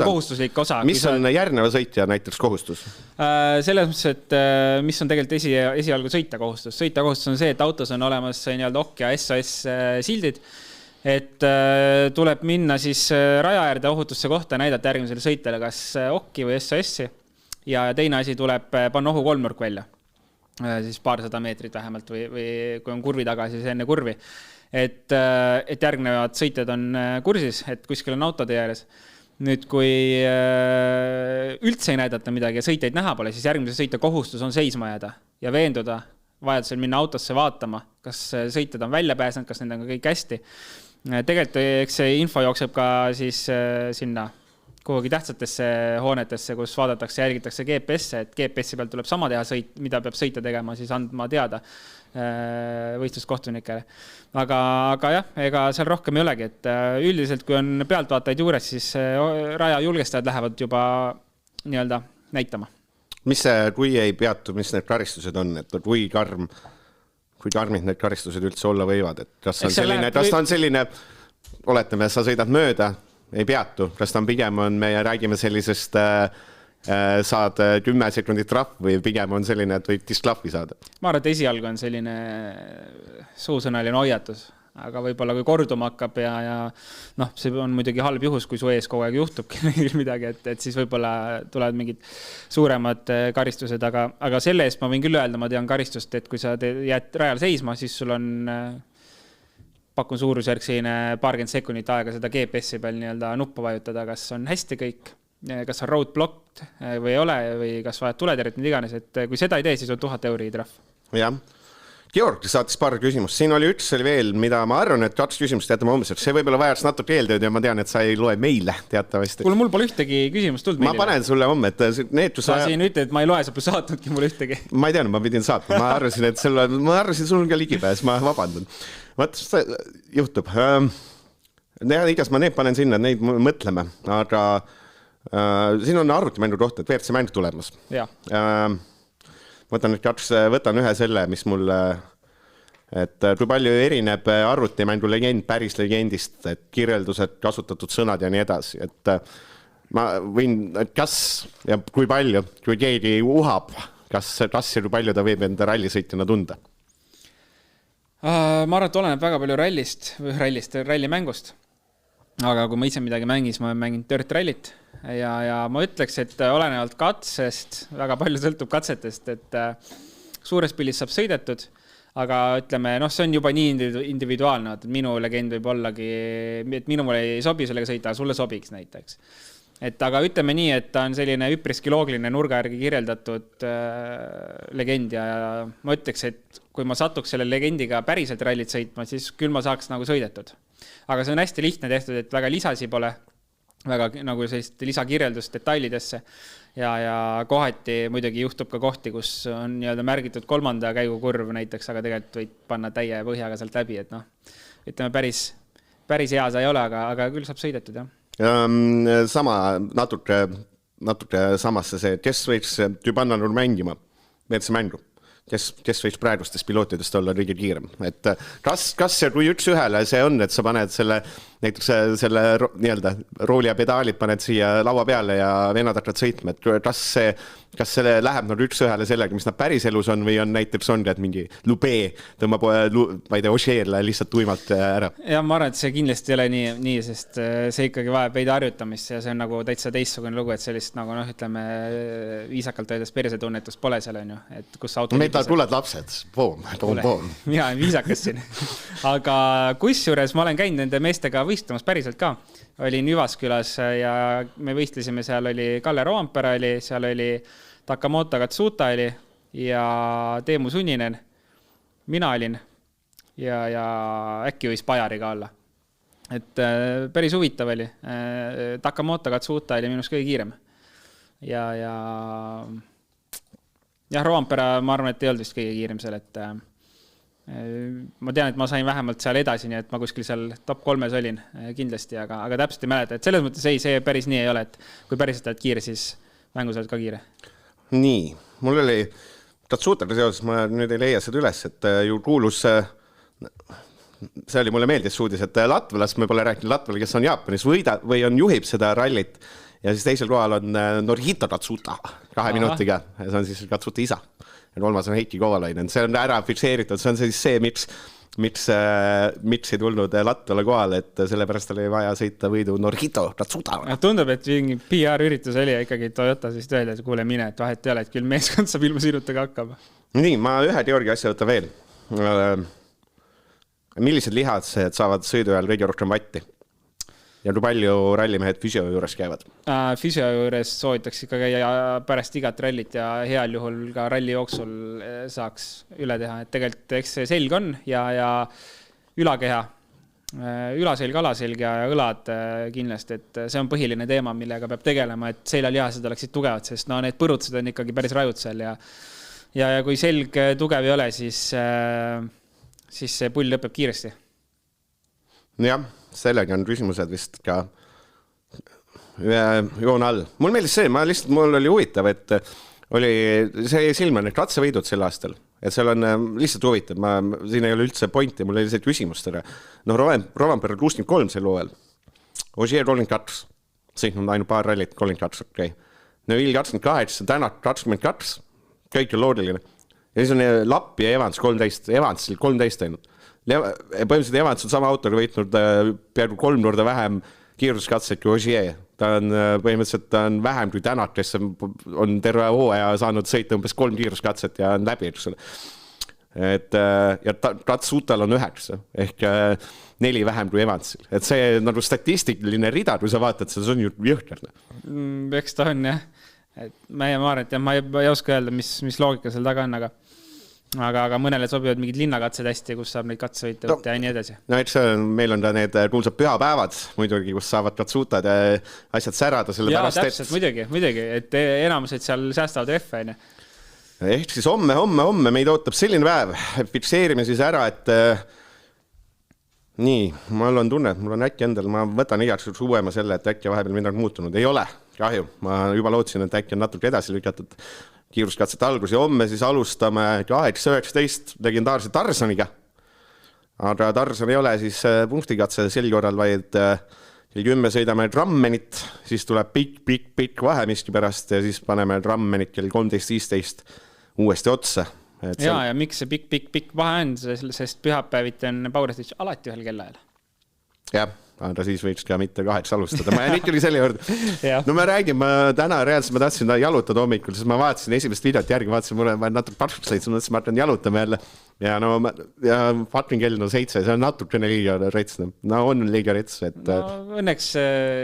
Speaker 4: kohustuslik osa?
Speaker 3: Mis on järgneva sõitja näiteks kohustus?
Speaker 4: Selles mõttes, et mis on tegelikult esialgu sõita kohustus. Sõita kohustus on see, et autos on olemas OK ja SOS sildid, et tuleb minna siis raja äärde ohutusse kohta näidata järgmisele sõitjale kas OK või SOS-i ja teine asi tuleb panna ohu kolmnurk välja. Siis paarsada meetrit vähemalt või kui on kurvi taga, siis enne kurvi. Et järgnevad sõitjad on kursis, et kuskil on autode ääres. Nüüd, kui üldse ei näidata midagi ja sõitjaid näha pole, siis järgmise sõitja kohustus on seisma jääda ja veenduda, vajadusel minna autosse vaatama, kas sõitjad on välja pääsenud, kas nendega kõik hästi. Tegelikult eks see info jookseb ka siis sinna kuhugi tähtsatesse hoonetesse, kus vaadatakse, jälgitakse GPS-e, et GPS-i pealt tuleb sama teha sõit, mida peab sõita tegema, siis andma teada võistluskohtunikele. Aga jah, ega seal rohkem ei olegi, et üldiselt kui on pealtvaatajaid juures, siis raja julgestajad lähevad juba nii-öelda näitama.
Speaker 3: Mis see, kui ei peatu, mis need karistused on, et kui karmid need karistused üldse olla võivad, et kas ta on selline, oletame, sa sõidad mööda, ei peatu, kas ta on pigem me räägime sellisest saad 10 sekundit trahv või pigem on selline, et võid disklahvi saada?
Speaker 4: Ma arvan, et esialgu on selline suusõnaline hoiatus, aga võib-olla kui korduma hakkab ja noh, see on muidugi halb juhus, kui su ees kogu aeg juhtubki midagi, et siis võib-olla tulevad mingid suuremad karistused, aga selle eest ma võin küll öelda, ma tean karistust, et kui sa jääd rajal seisma, siis sul on pakun suurusjärg selline paarkümmend sekundit aega seda GPS-i peal nii-öelda nuppu vajutada, kas on hästi kõik, kas on roadblocked või ei ole või kas vajad tuleterit, mida iganes, et kui seda ei tee, siis on 1000 € trahv.
Speaker 3: Jah. Georg saatis paar küsimust. Siin oli üks veel, mida ma arvan, et 2 küsimust jätame hommes. See võib-olla vajaks natuke eeltööd ja ma tean, et sa ei loe meile teatavasti.
Speaker 4: Kuule, mul pole ühtegi küsimust tulnud
Speaker 3: meile. Ma panen sulle homme, et need...
Speaker 4: Sa siin ütled, et ma ei loe, sa pole saatnudki mulle ühtegi. Ma
Speaker 3: ei teadnud, ma pidin saatma. Ma arvasin, sul on ka ligipääs, ma vabandan. Vaat, juhtub. Igas ma need panen sinna, neid mõtleme, aga siin on arvutimängu kohta, et WRC mäng tulemas.
Speaker 4: Ja.
Speaker 3: Võtan ühe selle, mis mul, et kui palju erineb arvutimängu legend päris legendist, et kirjeldused, kasutatud sõnad ja nii edasi, et ma võin, kas ja kui palju, kui keegi uhab, kas ja kui palju ta võib enda rallisõitjana tunda?
Speaker 4: Ma arvan, et oleneb väga palju rallimängust. Aga kui ma ise midagi mängis, ma olen mänginud Dirt Rallit ja ma ütleks, et olenevalt katsest, väga palju sõltub katsetest, et suures pildis saab sõidetud, aga ütleme, see on juba nii individuaalne, et minu legend võib ollagi, et minule ei sobi sellega sõita, sulle sobiks näiteks. Et aga ütleme nii, et ta on selline üpriski loogiline nurga järgi kirjeldatud legend ja ma ütleks, et kui ma satuks selle legendiga päriselt rallit sõitma, siis küll ma saaks nagu sõidetud. Aga see on hästi lihtne tehtud, et väga lisasi pole, väga nagu sellist lisakirjeldust detailidesse ja kohati muidugi juhtub ka kohti, kus on nii-öelda märgitud 3. käigukurv näiteks, aga tegelikult võid panna täie põhjaga sealt läbi, et ütleme päris hea sa ei ole, aga küll saab sõidetud, jah.
Speaker 3: Sama, natuke samasse see, kes võiks panna mängima, WRC mängu? Kes võiks praegustest pilootidest olla kõige kiirem. Et kas ja kui üks ühele see on, et sa paned näiteks selle nii-öelda rooli ja pedaalid paned siia laua peale ja vennad hakkad sõitma, et kas see läheb nagu üks ühele sellega, mis nad päris elus on või on näiteks ongi, et mingi Lube tõmbab, ma ei tea, Ožeerle lihtsalt tuimalt ära?
Speaker 4: Ja ma arvan, et see kindlasti ei ole nii, sest see ikkagi vajab veidi harjutamist ja see on nagu täitsa teistsugune lugu, et sellist nagu ütleme viisakalt öeldes persetunnetust pole seal on ju, et kus auto...
Speaker 3: Meil tuled lapsed, poom.
Speaker 4: Mina olen viisakas siin. Aga kusjuures ma olen käinud nende meestega võistlemas päriselt ka. Olin Jyvaskylas ja me võistlesime, seal oli Kalle Roompere, seal oli Takamoto Katsuta ja Teemu Sunninen. Mina olin ja äkki võis Pajari ka olla. Et päris huvitav oli. Takamoto Katsuta oli minust kõige kiirem. Ja Roompere, ma arvan, et ei olnud vist kõige kiirem seal, et ma tean, et ma sain vähemalt seal edasi, nii et ma kuskil seal top 3 olin kindlasti, aga täpselt ei mäleta, et selles mõttes see päris nii ei ole, et kui päriselt oled kiire, siis mängus oled ka kiire.
Speaker 3: Nii, mul oli Tatsutaga seoses, ma nüüd ei leia seda üles, et ju kuulus, see oli mulle meeldis uudis, et Latvelas, me pole rääkinud Latvel, kes on Jaapanis või juhib seda rallit ja siis teisel kohal on Norihito Tatsuta 2 minutiga ja see on siis Tatsuta isa. Ja 3. on Heiki Kovalainen. See on ära fikseeritud, see on siis see, miks ei tulnud Latvale kohale, et sellepärast oli vaja sõita võidu Norihito Tatsuta.
Speaker 4: Tundub, et mingi PR-üritus oli ikkagi Toyota siis öelda, et kuule mine, et vahet ei ole, et küll meeskond saab ilma sinutega hakkama.
Speaker 3: Nii, ma ühe Georgi asja võtta veel. Millised lihad saavad sõidu ajal kõige rohkem vatti? Ja kui palju rallimehed füsio juures käivad?
Speaker 4: Füsio juures soovitaks ikka käia pärast igat rallit ja heal juhul ka ralli jooksul saaks üle teha. Et tegelikult eks see selg on ja ülakeha ülaselg, alaselg ja õlad kindlasti, et see on põhiline teema, millega peab tegelema, et seljalihased oleksid tugevad, sest no need põrutused on ikkagi päris rajud seal ja kui selg tugev ei ole, siis see pull lõpeb kiiresti.
Speaker 3: Jah, sellega on küsimused vist ka joon all. Mul meeldis see, mul oli huvitav, et oli see silma need katsevõidud sel aastal. Et seal on lihtsalt huvitav, siin ei ole üldse pointi, mul oli see küsimust ära. No Rovanperä 63 sel hooajal, Ogier 32, sõitnud ainult paar rallit 32, okei. Neville 28, Tänak 22, kõik on loodeline. Ja siis on Lappi ja Evans 13, Evansil 13 ainult. Põhimõtteliselt Evans on sama autoga võitnud peaaegu 3 korda vähem kiiruskatseid kui Ogier. Ta on põhimõtteliselt vähem kui Tänak, kes on terve hooaja saanud sõita umbes 3 kiiruskatset ja on läbi. Ja Katsutal on 9 ehk 4 vähem kui Evansil. Et see nagu statistiline rida, kui sa vaatad, see on ju jõhkerne.
Speaker 4: Eks ta on jah. Ma arvan, et ma ei oska öelda, mis loogika seal taga on, aga mõnele sobivad mingid linnakatsed hästi, kus saab neid katsevõite võtta ja nii edasi.
Speaker 3: No eks meil on ta need kuulsad pühapäevad muidugi, kus saavad katsutad ja asjad särada selle pärast,
Speaker 4: täpselt, muidugi, et enamused seal säästavad rehve.
Speaker 3: Ehk siis homme meid ootab selline päev, fikseerime siis ära, et nii, mul on tunne, et mul on äkki endal, ma võtan igaks uuema selle, et äkki vahepeal midagi muutunud. Ei ole, kahju, ma juba lootsin, et äkki on natuke edasi lükatud kiiruskatset algus ja homme siis alustame 8-19 legendaarse Tarzaniga. Aga Tarzan ei ole siis punktikatse sel korral, vaid kell 10 sõidame Drammenit, siis tuleb pikk vahe miski pärast ja siis paneme Drammenit kell 13-15 uuesti otsa.
Speaker 4: Ja miks see pikk vahe on, sest pühapäeviti on Paurestis alati ühel kellaajal.
Speaker 3: Jah, aga siis võiks ka mitte 8 alustada. Ma jään ikkagi selle juurde. No ma räägin, täna reaalselt ma tahtsin jalutada hommikul, sest ma vaatasin esimest videot järgi, vaatasin, mulle natuke parkuks leidsin, mõtlesin, ma hakkan jalutama jälle. Ja fucking kell 7, see on natukene liiga rets. No on liiga rets.
Speaker 4: Õnneks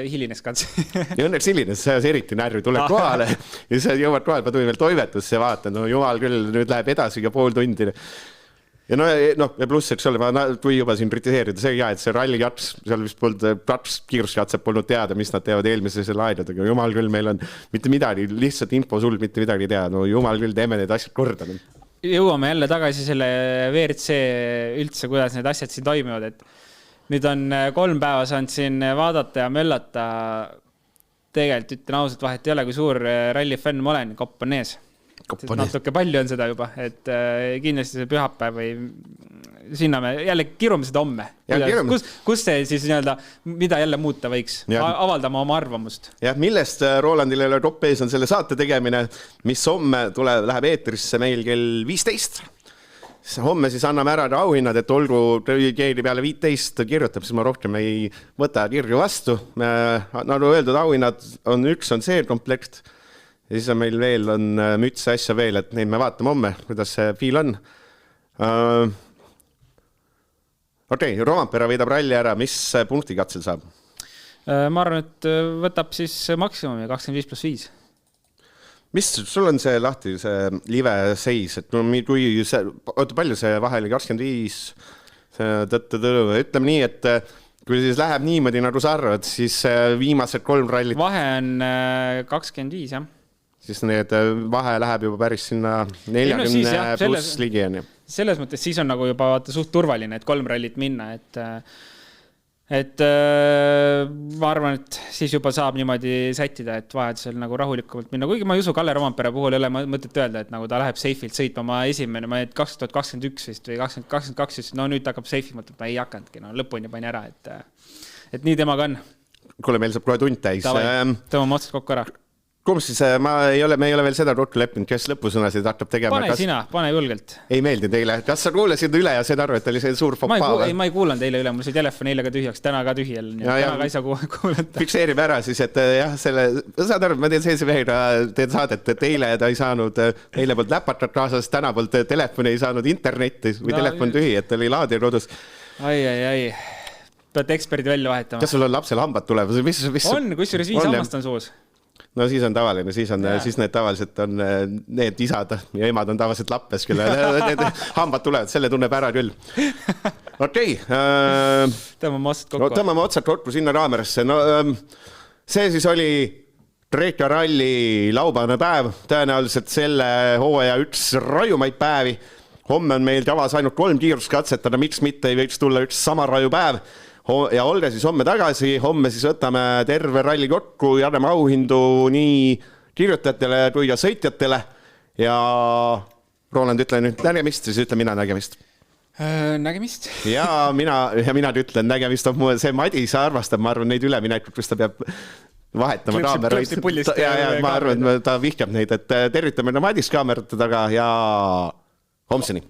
Speaker 4: hilines katse.
Speaker 3: Ja õnneks hilines, see eriti närvi tuleb kohale. Ja see jõuad kohale, ma tulin veel toivetusse ja vaatan, no jumal küll, nüüd läheb edasi ka pool tundi. Ja ja pluss, eks ole, kui juba siin kritiseerida, see et see ralli jats, seal vist polnud kiiruskatsed polnud teada, mis nad teevad eelmise selle aedadega. Jumal küll, meil on mitte midagi, lihtsalt info sul mitte midagi teha. No jumal küll, teeme need asjad korda.
Speaker 4: Jõuame jälle tagasi selle WRC üldse, kuidas need asjad siin toimivad. Et nüüd on 3 päeva saanud siin vaadata ja möllata. Tegelikult ütlen ausalt, vahet ei ole, kui suur rallifänn ma olen, kopp on ees. Natuke palju on seda juba, et kindlasti see pühapäev või sinna me jälle kirume seda homme. Kus see siis mida jälle muuta võiks? Avaldama oma arvamust.
Speaker 3: Jah, millest Rolandile top ees on selle saate tegemine, mis homme läheb eetrisse meil kell 15. Homme siis anname ära auhinnad, et olgu keegi peale 15 kirjutab, siis ma rohkem ei võta kirju vastu. Nagu öeldud, auhinnad üks on see komplekt. Ja siis on meil veel müts asja veel, et neid me vaatame homme, kuidas see fiil on. Okei, Rovanperä võidab ralli ära, mis punktikatsel saab?
Speaker 4: Ma arvan, et võtab siis maksimumi 25+5.
Speaker 3: Mis sul on see lahti, see live seis, et palju see vahel 25, ütleme nii, et kui siis läheb niimoodi, nagu sa arvad, siis viimased 3 rallit.
Speaker 4: Vahe on 25, jah.
Speaker 3: Siis need vahe läheb juba päris sinna 40 pluss ligi.
Speaker 4: Selles mõttes siis on nagu juba suht turvaline, et 3 rallit minna, et ma arvan, et siis juba saab niimoodi sättida, et vajadusel nagu rahulikumalt minna. Kuigi ma ei usu, Kalle Rovanperä puhul ei ole mõtet öelda, et nagu ta läheb seifilt sõitma oma esimene, ma 2021 vist või 2022, no nüüd hakkab seifi mõtlema, ma ei hakandki, lõpuni panin ära, et nii temaga on.
Speaker 3: Kuule, meil saab kohe tund täis.
Speaker 4: Tõmbame otsast kokku ära.
Speaker 3: Kumb siis, me ei ole veel seda kokku leppinud, kes lõpusõnasid hakkab tegema.
Speaker 4: Pane sina, pane julgelt.
Speaker 3: Ei meeldi teile. Kas sa kuulasid üle ja said aru, et oli see suur fopaa?
Speaker 4: Ma ei kuulanud eile üle, mul see telefon eile ka tühjaks, täna ka tühjel. Täna ka ei saa kuulata.
Speaker 3: Fikseerime ära siis, et jah, saad aru, ma teen sellise vehega, teen saadet, et eile ta ei saanud, eile polnud läpatat kaasas, täna polnud telefoni ei saanud internetti või telefon tühi, et oli laadi kodus.
Speaker 4: Ai. Pead eksperdi välja vahetama.
Speaker 3: Kas sul on lapsel hambad tulevad?
Speaker 4: On, kusjuures 5 hammast on suus.
Speaker 3: No siis on tavaline, siis need tavaliselt on need isad ja emad on tavaliselt lappes, kelle need hambad tulevad, selle tunneb ära küll. okei.
Speaker 4: Tõmbame otsad kokku.
Speaker 3: Tõmbame otsad kokku sinna kaamerasse. No, see siis oli Treeka ralli laupäevane päev, tõenäoliselt selle hooaja üks rajumaid päevi. Homme on meil tavas ainult 3 kiirust katsetada, miks mitte ei võiks tulla üks sama raju päev. Ja olge siis homme tagasi, homme siis võtame terve ralli kokku, jagame auhindu nii kirjutajatele kui ja sõitjatele. Ja Roland, ütle nüüd nägemist, siis ütle mina nägemist.
Speaker 4: Nägemist.
Speaker 3: Ja mina ütlen nägemist, see Madis arvastab, ma arvan, neid üleminekut, kus ta peab vahetama kaameraid. Ja ma arvan, ta vihkab neid, et tervitame Madis kaamerate taga ja homseni.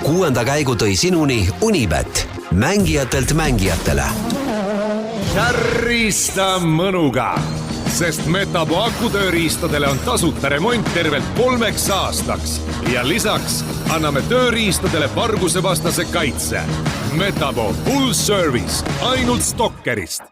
Speaker 1: 6. käigu tõi sinuni Unibet, mängijatelt mängijatele.
Speaker 2: Kärrista mõnuga, sest Metabo akutööriistadele on tasuta remont tervelt 3 aastaks ja lisaks anname tööriistadele varguse vastase kaitse. Metabo full service ainult Stokkerist.